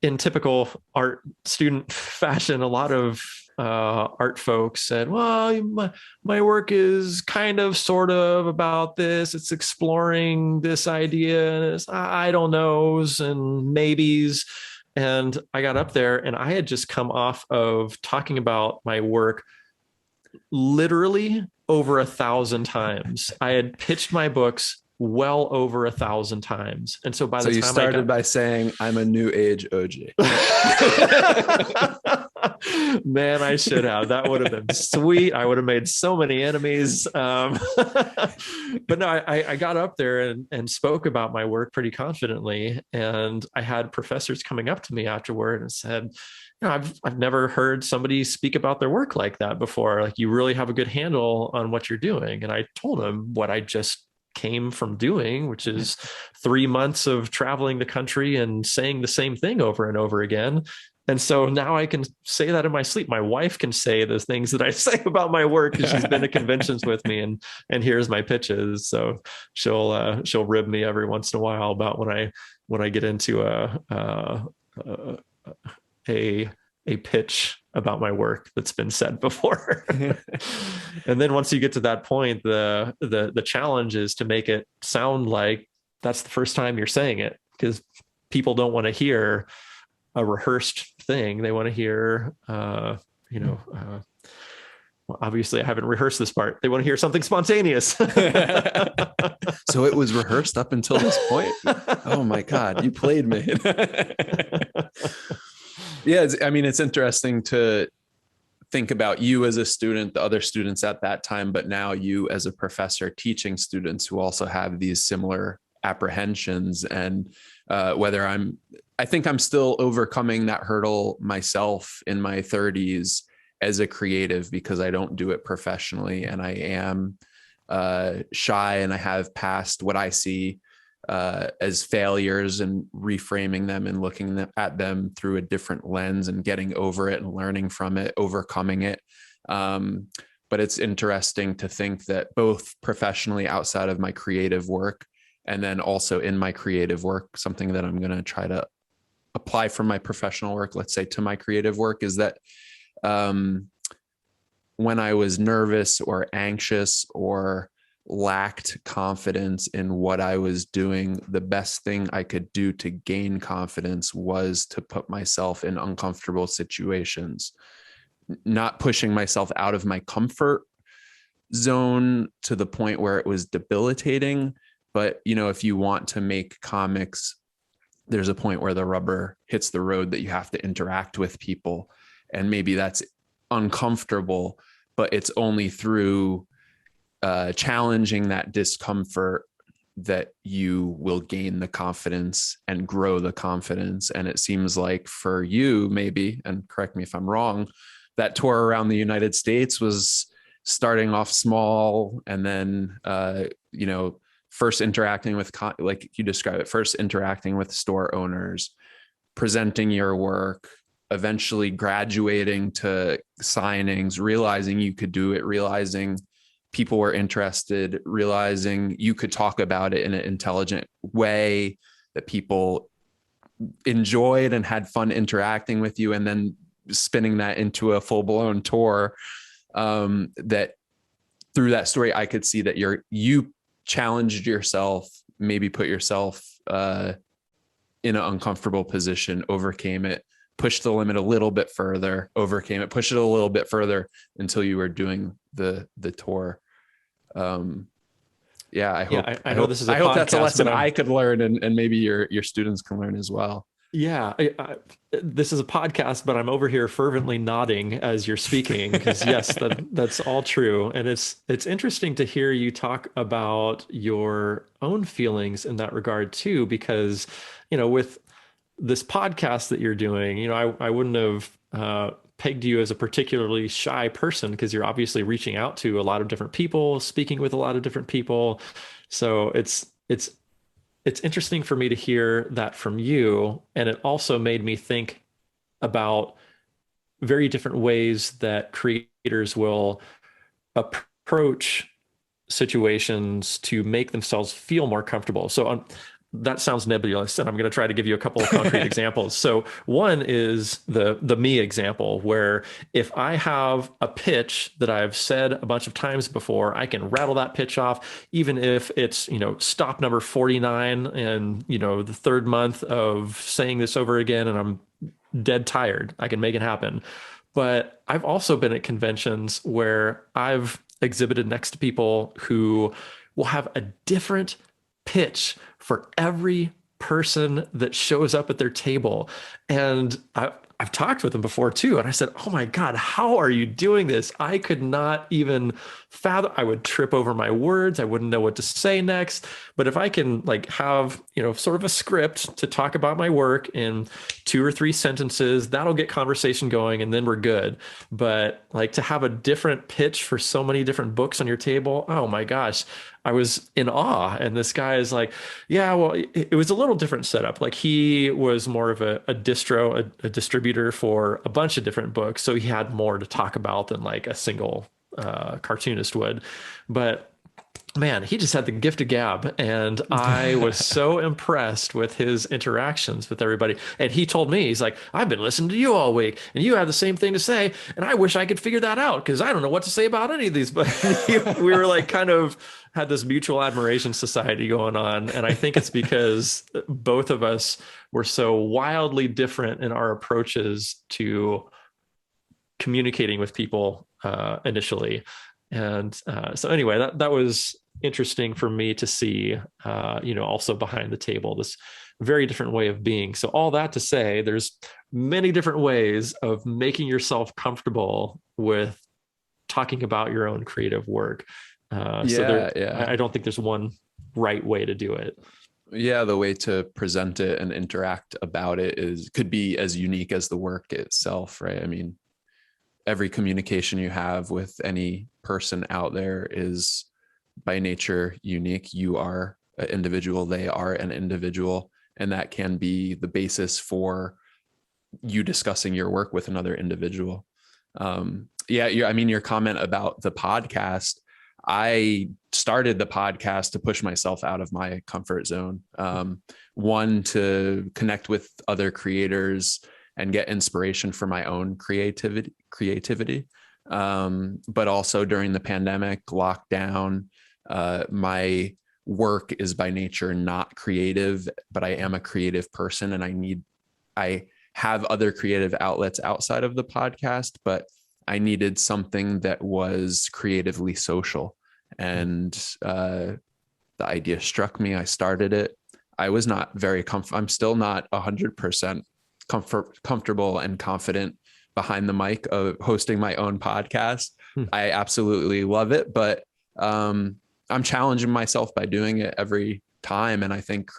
in typical art student fashion, a lot of art folks said, well, my work is kind of sort of about this. It's exploring this idea, and it's I don't knows and maybes. And I got up there and I had just come off of talking about my work literally over 1,000 times. I had pitched my books well over 1,000 times. And so by the time you started by saying, I'm a new age OG. Man, I should have. That would have been sweet. I would have made so many enemies. But no, I got up there and spoke about my work pretty confidently. And I had professors coming up to me afterward and said, I've never heard somebody speak about their work like that before. Like, you really have a good handle on what you're doing. And I told them what I just came from doing, which is 3 months of traveling the country and saying the same thing over and over again. And so now I can say that in my sleep. My wife can say those things that I say about my work because she's been to conventions with me and hears my pitches. So she'll rib me every once in a while about when I get into a pitch about my work that's been said before. And then once you get to that point, the challenge is to make it sound like that's the first time you're saying it, because people don't want to hear a rehearsed thing. They want to hear, well, obviously I haven't rehearsed this part. They want to hear something spontaneous. So it was rehearsed up until this point. Oh my God, you played me. Yeah. It's interesting to think about you as a student, the other students at that time, but now you as a professor teaching students who also have these similar apprehensions, and I think I'm still overcoming that hurdle myself in my 30s as a creative, because I don't do it professionally, and I am shy, and I have passed what I see as failures and reframing them and looking at them through a different lens and getting over it and learning from it, overcoming it. But it's interesting to think that both professionally outside of my creative work, and then also in my creative work, something that I'm going to try to apply from my professional work, let's say, to my creative work, is that when I was nervous or anxious or lacked confidence in what I was doing, the best thing I could do to gain confidence was to put myself in uncomfortable situations, not pushing myself out of my comfort zone to the point where it was debilitating. But, if you want to make comics, there's a point where the rubber hits the road that you have to interact with people. And maybe that's uncomfortable, but it's only through challenging that discomfort that you will gain the confidence and grow the confidence. And it seems like for you, maybe, and correct me if I'm wrong, that tour around the United States was starting off small, and then, first interacting with, like you describe it, first interacting with store owners, presenting your work, eventually graduating to signings, realizing you could do it, realizing people were interested, realizing you could talk about it in an intelligent way that people enjoyed and had fun interacting with you, and then spinning that into a full-blown tour. That through that story, I could see that you challenged yourself, maybe put yourself in an uncomfortable position, overcame it, pushed the limit a little bit further, overcame it, pushed it a little bit further until you were doing the tour. I hope this is I hope that's a lesson I could learn, and maybe your students can learn as well. Yeah, this is a podcast, but I'm over here fervently nodding as you're speaking, because yes, that's all true. And it's interesting to hear you talk about your own feelings in that regard too, because, with this podcast that you're doing, I wouldn't have pegged you as a particularly shy person, because you're obviously reaching out to a lot of different people, speaking with a lot of different people. So it's interesting for me to hear that from you. And it also made me think about very different ways that creators will approach situations to make themselves feel more comfortable. So that sounds nebulous, and I'm going to try to give you a couple of concrete examples. So one is the me example, where if I have a pitch that I've said a bunch of times before, I can rattle that pitch off, even if it's, stop number 49 and, the third month of saying this over again, and I'm dead tired. I can make it happen. But I've also been at conventions where I've exhibited next to people who will have a different pitch for every person that shows up at their table. And I've talked with them before too. And I said, oh my God, how are you doing this? I could not even fathom. I would trip over my words. I wouldn't know what to say next. But if I can have, sort of a script to talk about my work in 2 or 3 sentences, that'll get conversation going and then we're good. But to have a different pitch for so many different books on your table, oh my gosh, I was in awe. And this guy is like, yeah, well, it was a little different setup. He was more of a distributor for a bunch of different books. So he had more to talk about than a single cartoonist would. But man, he just had the gift of gab. And I was so impressed with his interactions with everybody. And he told me, he's like, I've been listening to you all week and you have the same thing to say. And I wish I could figure that out because I don't know what to say about any of these. But we were kind of had this mutual admiration society going on. And I think it's because both of us were so wildly different in our approaches to communicating with people initially. And so anyway, that was interesting for me to see, also behind the table, this very different way of being. So all that to say, there's many different ways of making yourself comfortable with talking about your own creative work. I don't think there's one right way to do it. Yeah, the way to present it and interact about it could be as unique as the work itself, right? I mean, every communication you have with any person out there is by nature unique. You are an individual, they are an individual, and that can be the basis for you discussing your work with another individual. Your comment about the podcast, I started the podcast to push myself out of my comfort zone. One, to connect with other creators and get inspiration for my own creativity. But also during the pandemic lockdown, my work is by nature not creative, but I am a creative person and I have other creative outlets outside of the podcast, but I needed something that was creatively social. And the idea struck me. I started it. I was not very I'm still not 100% comfortable and confident behind the mic of hosting my own podcast. I absolutely love it, but I'm challenging myself by doing it every time. And I think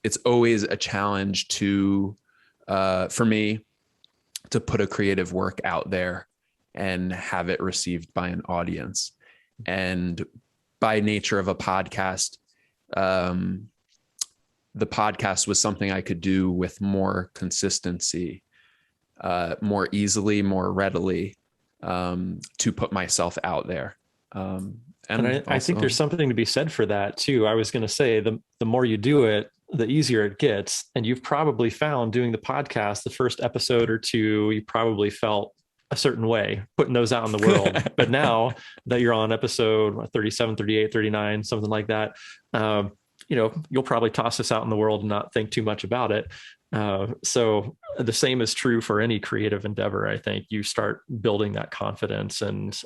it's always a challenge for me to put a creative work out there and have it received by an audience. And by nature of a podcast, the podcast was something I could do with more consistency, more easily, more readily, to put myself out there. I think there's something to be said for that too. I was going to say the more you do it, the easier it gets. And you've probably found doing the podcast, the first episode or two, you probably felt a certain way putting those out in the world. But now that you're on episode 37, 38, 39, something like that, you'll probably toss this out in the world and not think too much about it. So the same is true for any creative endeavor. I think you start building that confidence and,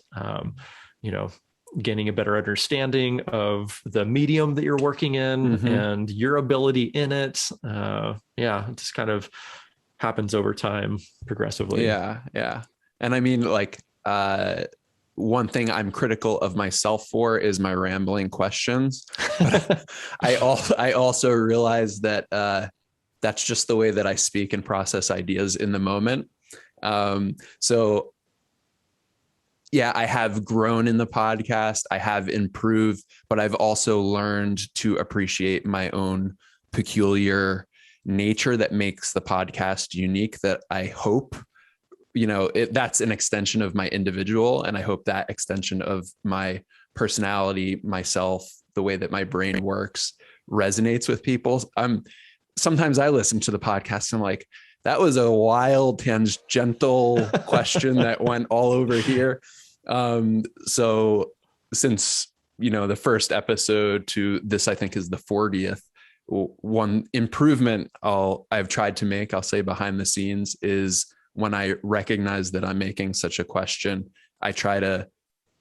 gaining a better understanding of the medium that you're working in and your ability in it. It just kind of happens over time progressively. Yeah. And I mean, one thing I'm critical of myself for is my rambling questions. But I also realize that that's just the way that I speak and process ideas in the moment. I have grown in the podcast. I have improved, but I've also learned to appreciate my own peculiar nature that makes the podcast unique, that I hope, that's an extension of my individual. And I hope that extension of my personality, myself, the way that my brain works, resonates with people. Sometimes I listen to the podcast and I'm like, that was a wild tangential question that went all over here. So since, the first episode to this, I think is the 40th, one improvement I've tried to make, I'll say behind the scenes, is when I recognize that I'm making such a question, I try to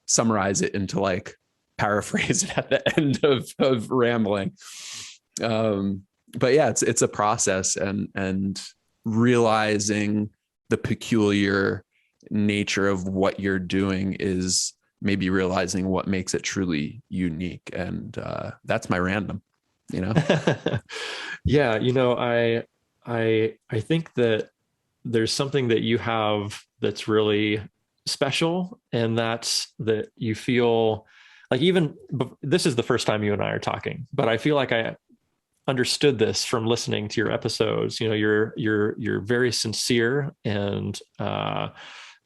summarize it into like paraphrase it at the end of rambling. But yeah, it's a process, and realizing the peculiar nature of what you're doing is maybe realizing what makes it truly unique. And that's my random, Yeah. I think that there's something that you have that's really special, and that's that you feel like, even this is the first time you and I are talking, but I feel like I understood this from listening to your episodes. You're very sincere, and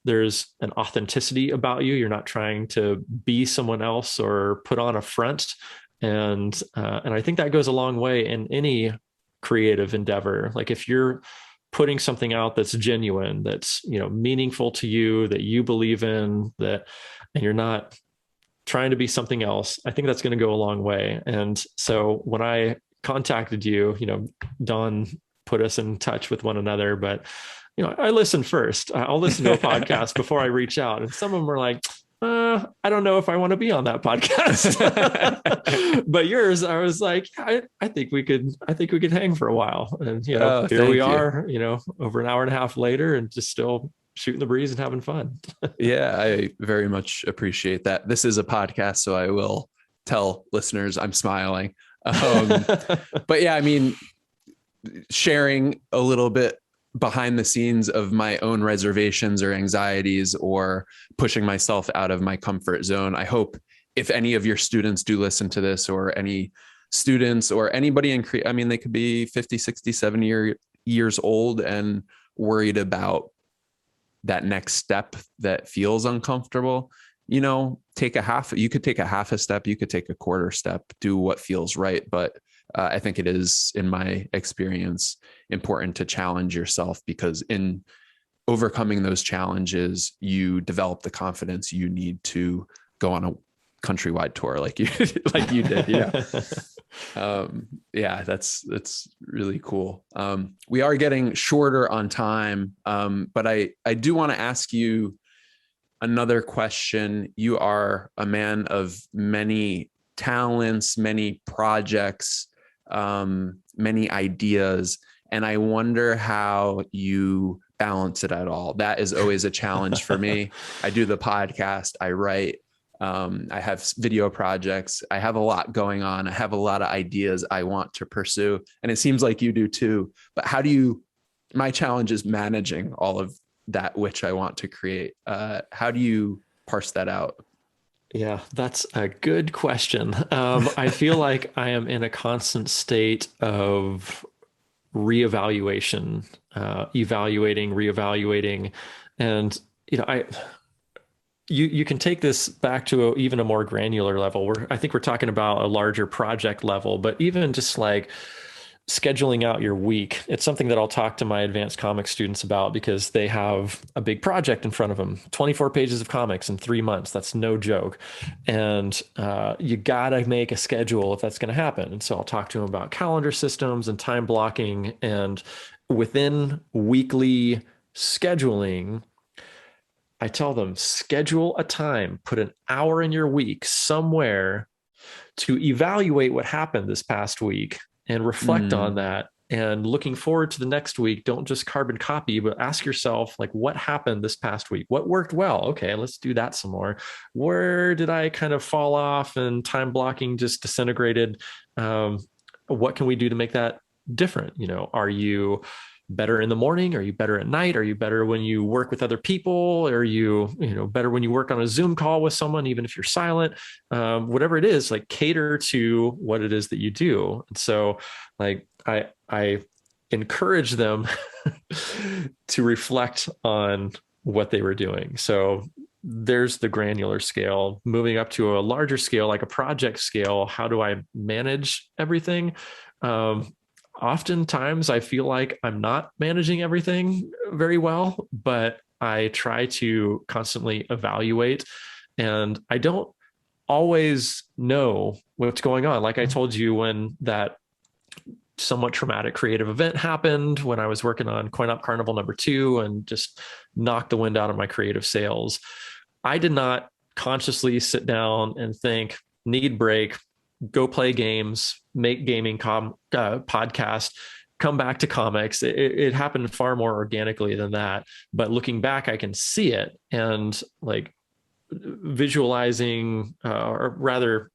there's an authenticity about you. You're not trying to be someone else or put on a front. And I think that goes a long way in any creative endeavor. Like if you're putting something out that's genuine, that's, meaningful to you, that you believe in, and you're not trying to be something else, I think that's going to go a long way. And so when I contacted you, Don put us in touch with one another, but I listen first. I'll listen to a podcast before I reach out. And some of them are like, I don't know if I want to be on that podcast. But yours, I was like, I think we could hang for a while. And here we are, over an hour and a half later, and just still shooting the breeze and having fun. Yeah, I very much appreciate that. This is a podcast, so I will tell listeners I'm smiling. But yeah, I mean, sharing a little bit behind the scenes of my own reservations or anxieties, or pushing myself out of my comfort zone. I hope if any of your students do listen to this, or any students or anybody they could be 50, 60, 70 years old and worried about that next step that feels uncomfortable. You could take a half a step, you could take a quarter step, do what feels right. But I think it is, in my experience, important to challenge yourself, because in overcoming those challenges, you develop the confidence you need to go on a countrywide tour like you did. Yeah. That's really cool. We are getting shorter on time, but I do want to ask you another question. You are a man of many talents, many projects, many ideas, and I wonder how you balance it at all. That is always a challenge for me. I do the podcast, I write, I have video projects, I have a lot going on, I have a lot of ideas I want to pursue, and it seems like you do too. But my challenge is managing all of that which I want to create. How do you parse that out? Yeah, that's a good question. I feel like I am in a constant state of reevaluation, evaluating, reevaluating. And, you can take this back to even a more granular level, where I think we're talking about a larger project level, but even just like scheduling out your week. It's something that I'll talk to my advanced comics students about, because they have a big project in front of them, 24 pages of comics in 3 months. That's no joke. And you got to make a schedule if that's going to happen. And so I'll talk to them about calendar systems and time blocking. And within weekly scheduling, I tell them, schedule a time, put an hour in your week somewhere to evaluate what happened this past week and reflect on that. And looking forward to the next week, don't just carbon copy, but ask yourself, like, what happened this past week? What worked well? Okay, let's do that some more. Where did I kind of fall off and time blocking just disintegrated? What can we do to make that different? Are you better in the morning? Are you better at night? Are you better when you work with other people? Are you, better when you work on a Zoom call with someone, even if you're silent? Whatever it is, like, cater to what it is that you do. And so, like, I encourage them to reflect on what they were doing. So there's the granular scale. Moving up to a larger scale, like a project scale, how do I manage everything? Oftentimes I feel like I'm not managing everything very well, but I try to constantly evaluate, and I don't always know what's going on. Like I told you, when that somewhat traumatic creative event happened, when I was working on Coin Op Carnival #2 and just knocked the wind out of my creative sails, I did not consciously sit down and think, need break, go play games, make gaming podcast, come back to comics. It happened far more organically than that. But looking back, I can see it, and like visualizing, or rather,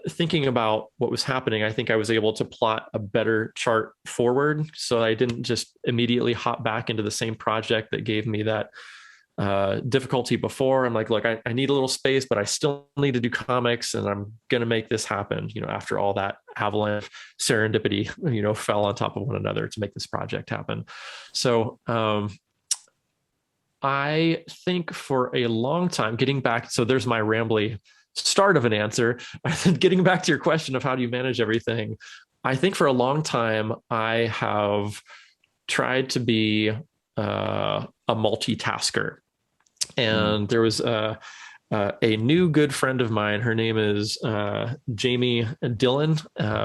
thinking about what was happening, I think I was able to plot a better chart forward. So I didn't just immediately hop back into the same project that gave me that difficulty before. I'm like, look, I need a little space, but I still need to do comics, and I'm going to make this happen. After all that avalanche serendipity, fell on top of one another to make this project happen. So I think for a long time, getting back, so there's my rambly start of an answer. Getting back to your question of how do you manage everything, I think for a long time I have tried to be a multitasker. And there was a new good friend of mine. Her name is Jamie Dillon.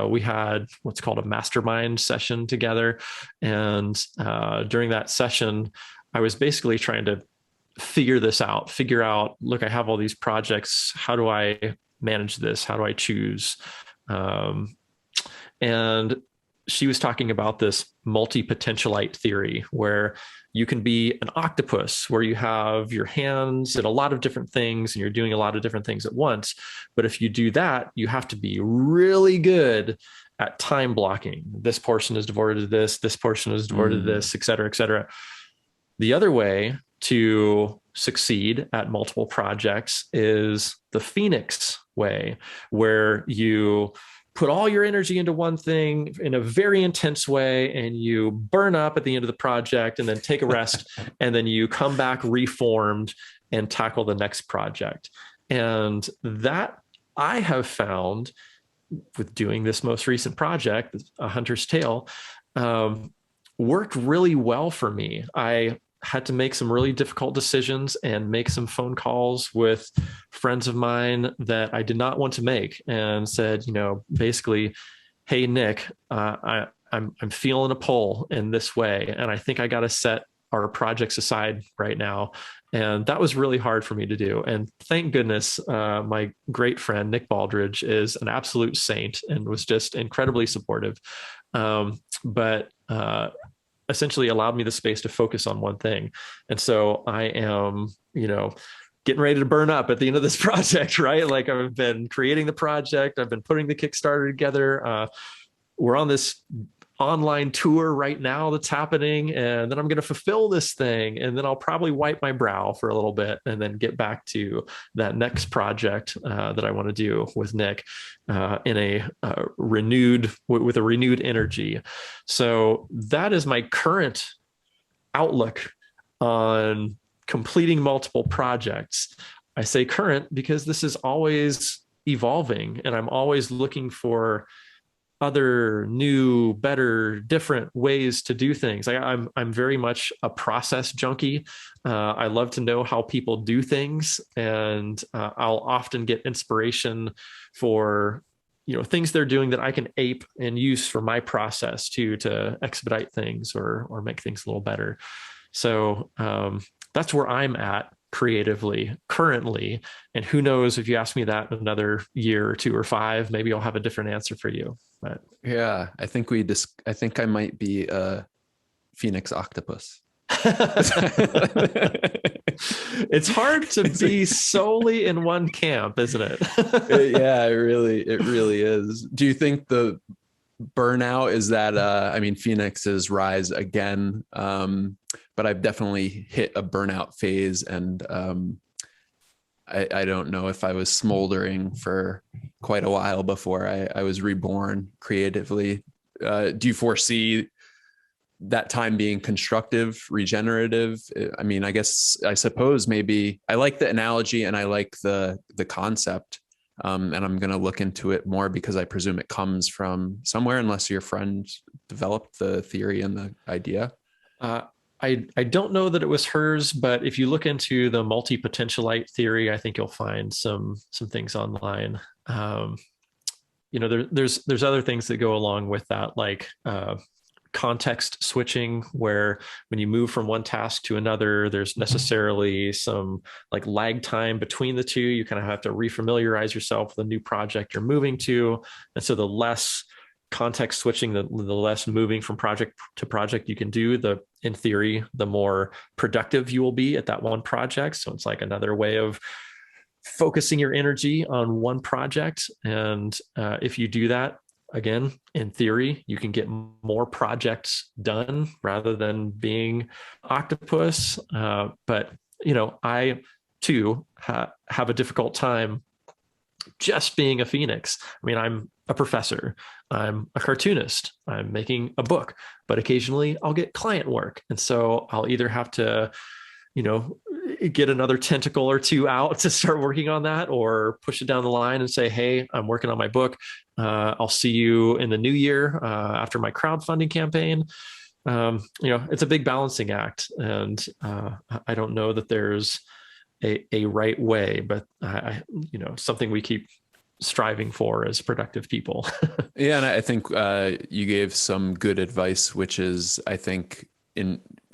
We had what's called a mastermind session together. And during that session, I was basically trying to figure out, look, I have all these projects. How do I manage this? How do I choose? And she was talking about this multi-potentialite theory, where you can be an octopus, where you have your hands in a lot of different things and you're doing a lot of different things at once. But if you do that, you have to be really good at time blocking. This portion is devoted to this portion is devoted to this, et cetera, et cetera. The other way to succeed at multiple projects is the Phoenix way, where you put all your energy into one thing in a very intense way, and you burn up at the end of the project and then take a rest, and then you come back reformed and tackle the next project. And that I have found with doing this most recent project, A Hunter's Tale, worked really well for me. I had to make some really difficult decisions and make some phone calls with friends of mine that I did not want to make, and said, basically, hey, Nick, I'm feeling a pull in this way, and I think I got to set our projects aside right now. And that was really hard for me to do. And thank goodness, my great friend, Nick Baldridge, is an absolute saint and was just incredibly supportive. But essentially allowed me the space to focus on one thing. And so I am, getting ready to burn up at the end of this project, right? Like, I've been creating the project. I've been putting the Kickstarter together. We're on this online tour right now that's happening, and then I'm going to fulfill this thing, and then I'll probably wipe my brow for a little bit and then get back to that next project that I want to do with Nick in a renewed energy. So that is my current outlook on completing multiple projects. I say current because this is always evolving, and I'm always looking for other new, better, different ways to do things. I'm very much a process junkie. I love to know how people do things, and I'll often get inspiration for things they're doing that I can ape and use for my process to expedite things or make things a little better. So that's where I'm at creatively currently. And who knows, if you ask me that in another year or 2 or 5, maybe I'll have a different answer for you. But yeah, I think I might be a Phoenix octopus. It's hard to be solely in one camp, isn't it? Yeah, it really is. Do you think the burnout is that Phoenix's rise again, but I've definitely hit a burnout phase, and I don't know if I was smoldering for quite a while before I was reborn creatively. Do you foresee that time being constructive, regenerative. I mean, I suppose maybe I like the analogy and I like the concept. And I'm going to look into it more because I presume it comes from somewhere, unless your friend developed the theory and the idea. I don't know that it was hers, but if you look into the multi-potentialite theory, I think you'll find some things online. There's other things that go along with that, like context switching, where when you move from one task to another, there's necessarily some like lag time between the two. You kind of have to refamiliarize yourself with a new project you're moving to. And so the less context switching, the less moving from project to project you can do, in theory, the more productive you will be at that one project. So it's like another way of focusing your energy on one project. And if you do that, again, in theory, you can get more projects done rather than being octopus. But, I too have a difficult time just being a phoenix. I mean, I'm a professor, I'm a cartoonist, I'm making a book, but occasionally I'll get client work. And so I'll either have to, get another tentacle or two out to start working on that, or push it down the line and say, hey, I'm working on my book. I'll see you in the new year after my crowdfunding campaign. It's a big balancing act. And I don't know that there's a right way, but something we keep striving for as productive people. Yeah. And I think you gave some good advice, which is, I think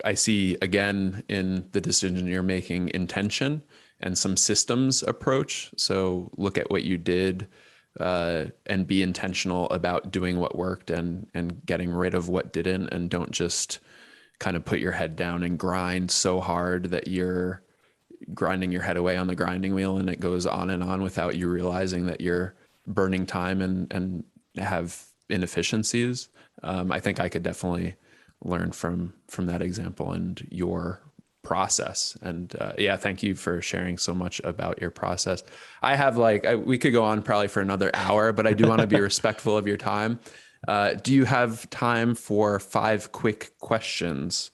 I see again in the decision you're making, intention and some systems approach. So look at what you did and be intentional about doing what worked and getting rid of what didn't, and don't just kind of put your head down and grind so hard that you're grinding your head away on the grinding wheel and it goes on and on without you realizing that you're burning time and have inefficiencies. I think I could definitely learn from that example and your process. And thank you for sharing so much about your process. I have we could go on probably for another hour, but I do want to be respectful of your time. Do you have time for 5 quick questions?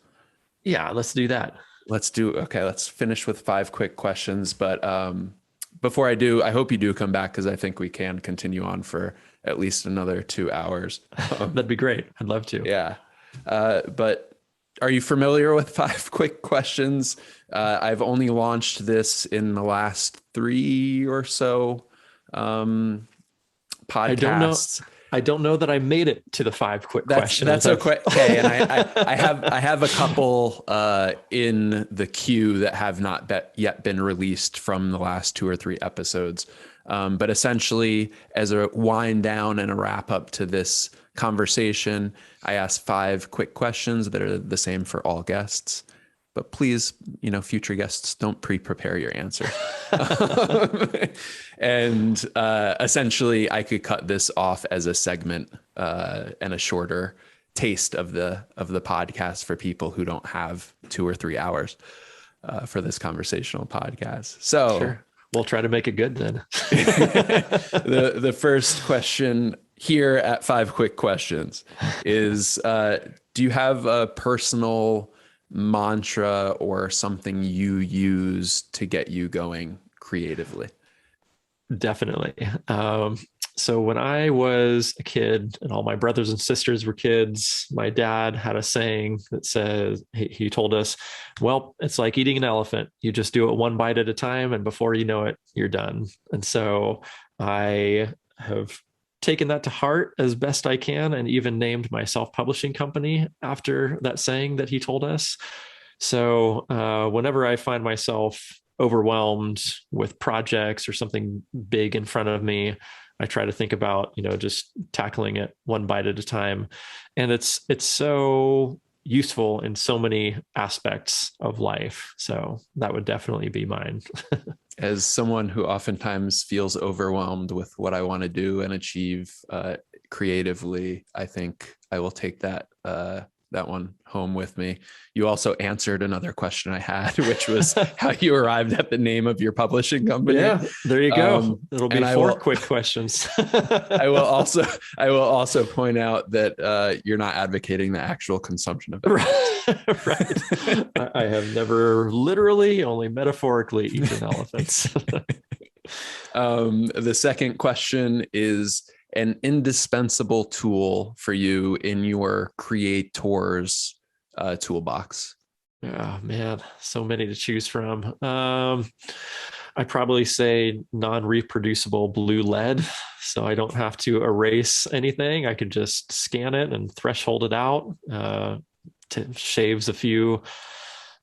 Yeah, let's do that. Okay, let's finish with 5 quick questions. But before I do, I hope you do come back, because I think we can continue on for at least another 2 hours. That'd be great. I'd love to. Yeah. But are you familiar with 5 quick questions? I've only launched this in the last 3 or so podcasts. I don't know that I made it to the 5 quick questions. That's okay. And I have a couple in the queue that have not yet been released from the last 2 or 3 episodes. But essentially, as a wind down and a wrap up to this conversation, I ask 5 quick questions that are the same for all guests. But please, future guests, don't pre-prepare your answer. And essentially, I could cut this off as a segment and a shorter taste of the podcast for people who don't have 2 or 3 hours for this conversational podcast. So sure. We'll try to make it good then. The first question here at 5 quick questions is, do you have a personal mantra or something you use to get you going creatively? Definitely. So when I was a kid and all my brothers and sisters were kids, my dad had a saying that says, he told us, well, it's like eating an elephant. You just do it one bite at a time, and before you know it, you're done. And so I have taken that to heart as best I can, and even named my self-publishing company after that saying that he told us. So whenever I find myself overwhelmed with projects or something big in front of me, I try to think about, just tackling it one bite at a time. And it's so useful in so many aspects of life. So that would definitely be mine. As someone who oftentimes feels overwhelmed with what I want to do and achieve creatively, I think I will take that that one home with me. You also answered another question I had, which was how you arrived at the name of your publishing company. Yeah, there you go. It'll be four quick questions. I will also point out that you're not advocating the actual consumption of it. Right. I have never literally, only metaphorically eaten elephants. The second question is an indispensable tool for you in your creator's toolbox. Oh man, so many to choose from. I probably say non-reproducible blue lead, so I don't have to erase anything. I can just scan it and threshold it out. Shaves a few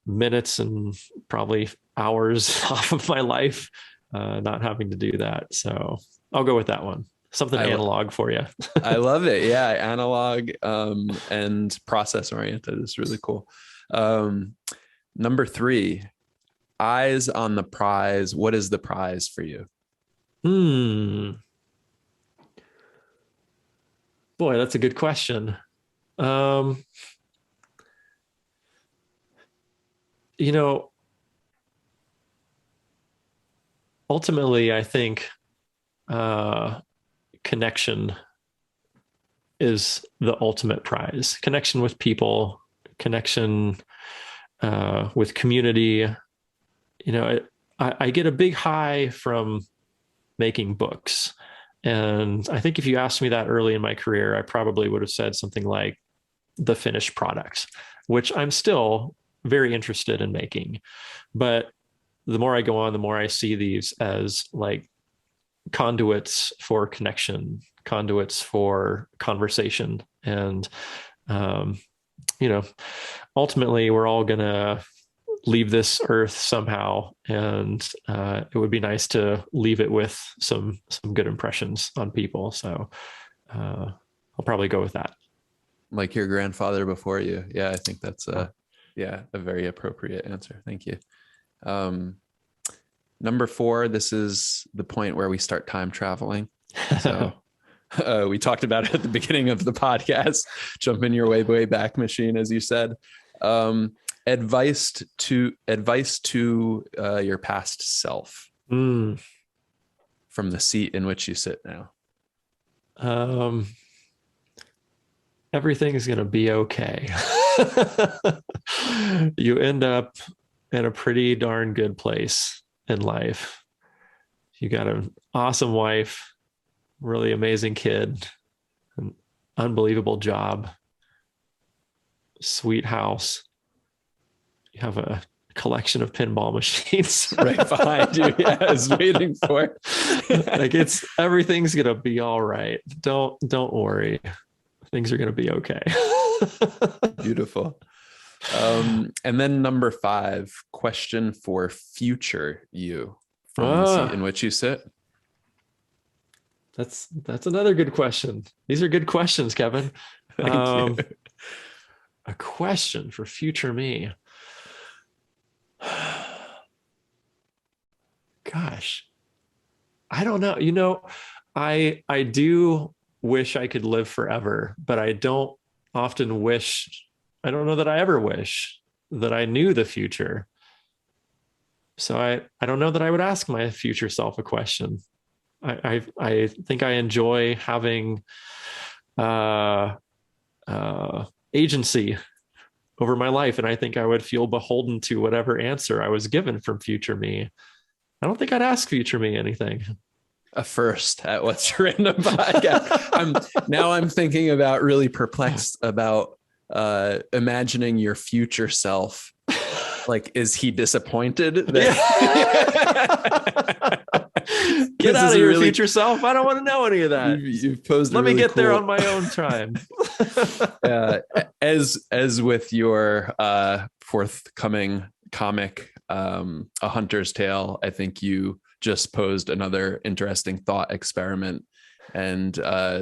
minutes and probably hours off of my life, not having to do that. So I'll go with that one. Something analog for you. I love it. Yeah, analog and process oriented is really cool. Number 3, eyes on the prize. What is the prize for you? Boy, that's a good question. Ultimately, I think connection is the ultimate prize. Connection with people, connection with community. I get a big high from making books. And I think if you asked me that early in my career, I probably would have said something like the finished product, which I'm still very interested in making. But the more I go on, the more I see these as like conduits for connection, conduits for conversation. And, ultimately we're all going to leave this earth somehow. And it would be nice to leave it with some good impressions on people. So I'll probably go with that. Like your grandfather before you. Yeah, I think that's a very appropriate answer. Thank you. Number 4, this is the point where we start time traveling. So we talked about it at the beginning of the podcast. Jump in your way back machine, as you said. Advice to your past self from the seat in which you sit now. Everything is going to be okay. You end up in a pretty darn good place in life. You got an awesome wife, really amazing kid, an unbelievable job, sweet house. You have a collection of pinball machines right behind you. Yeah, I was waiting for it. Like everything's gonna be all right. Don't worry. Things are gonna be okay. Beautiful. And then number 5, question for future you from the seat in which you sit. That's another good question. These are good questions, Kevin. Thank you. A question for future me. Gosh, I don't know. I do wish I could live forever, but I don't often wish. I don't know that I ever wish that I knew the future. So I don't know that I would ask my future self a question. I think I enjoy having agency over my life, and I think I would feel beholden to whatever answer I was given from future me. I don't think I'd ask future me anything. A first at What's Your Random Podcast. I'm thinking about really perplexed about imagining your future self. Like, is he disappointed that get out of your future self? I don't want to know any of that. You've posed. Let me get there on my own time. As with your forthcoming comic, A Hunter's Tale, I think you just posed another interesting thought experiment and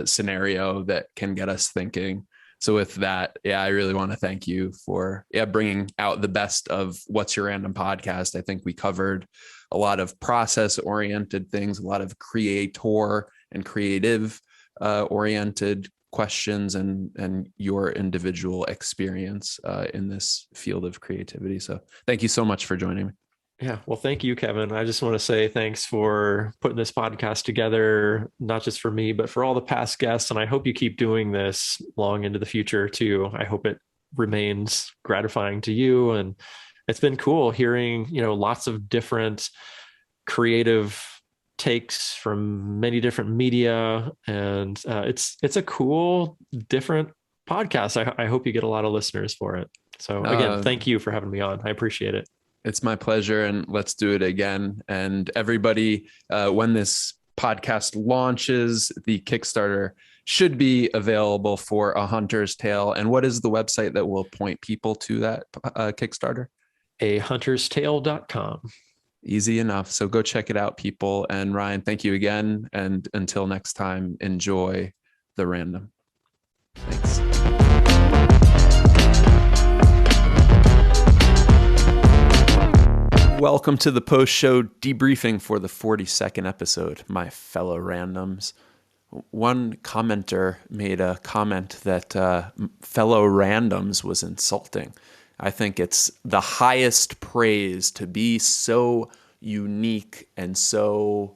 scenario that can get us thinking. So with that, I really want to thank you for bringing out the best of What's Your Random Podcast. I think we covered a lot of process-oriented things, a lot of creator and creative oriented questions and your individual experience in this field of creativity. So thank you so much for joining me. Yeah. Well, thank you, Kevin. I just want to say thanks for putting this podcast together, not just for me, but for all the past guests. And I hope you keep doing this long into the future too. I hope it remains gratifying to you. And it's been cool hearing, lots of different creative takes from many different media. And it's a cool, different podcast. I hope you get a lot of listeners for it. So again, thank you for having me on. I appreciate it. It's my pleasure, and let's do it again. And everybody, when this podcast launches, the Kickstarter should be available for A Hunter's Tale. And what is the website that will point people to that Kickstarter? ahunterstale.com. Easy enough. So go check it out, people. And Ryan, thank you again. And until next time, enjoy the random. Thanks. Welcome to the post-show debriefing for the 42nd episode, my fellow randoms. One commenter made a comment that fellow randoms was insulting. I think it's the highest praise to be so unique and so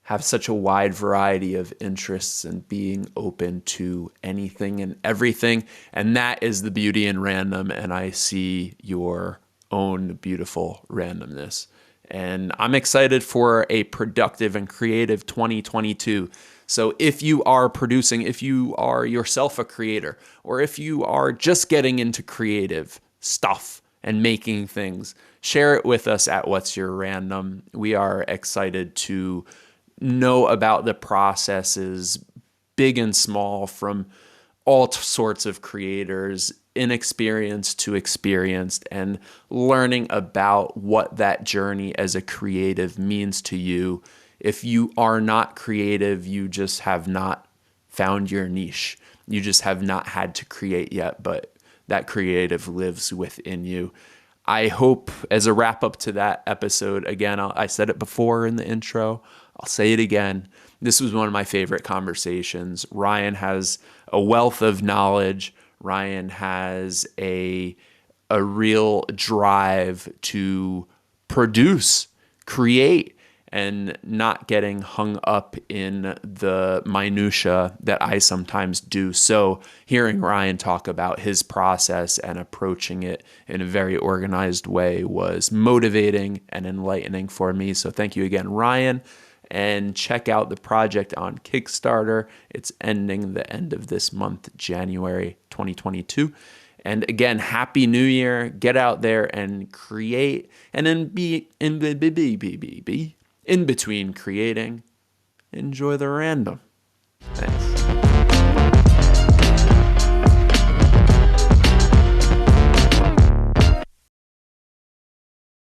have such a wide variety of interests and being open to anything and everything. And that is the beauty in random. And I see your own beautiful randomness. And I'm excited for a productive and creative 2022. So if you are producing, if you are yourself a creator, or if you are just getting into creative stuff and making things, share it with us at What's Your Random. We are excited to know about the processes, big and small, from all sorts of creators, inexperienced to experienced, and learning about what that journey as a creative means to you. If you are not creative, you just have not found your niche. You just have not had to create yet, but that creative lives within you. I hope, as a wrap up to that episode, again, I said it before in the intro, I'll say it again. This was one of my favorite conversations. Ryan has a wealth of knowledge. Ryan has a real drive to produce, create, and not getting hung up in the minutia that I sometimes do. So hearing Ryan talk about his process and approaching it in a very organized way was motivating and enlightening for me. So thank you again, Ryan. And check out the project on Kickstarter. It's ending the end of this month, January 2022. And again, Happy New Year. Get out there and create. And then in between creating, enjoy the random. Thanks.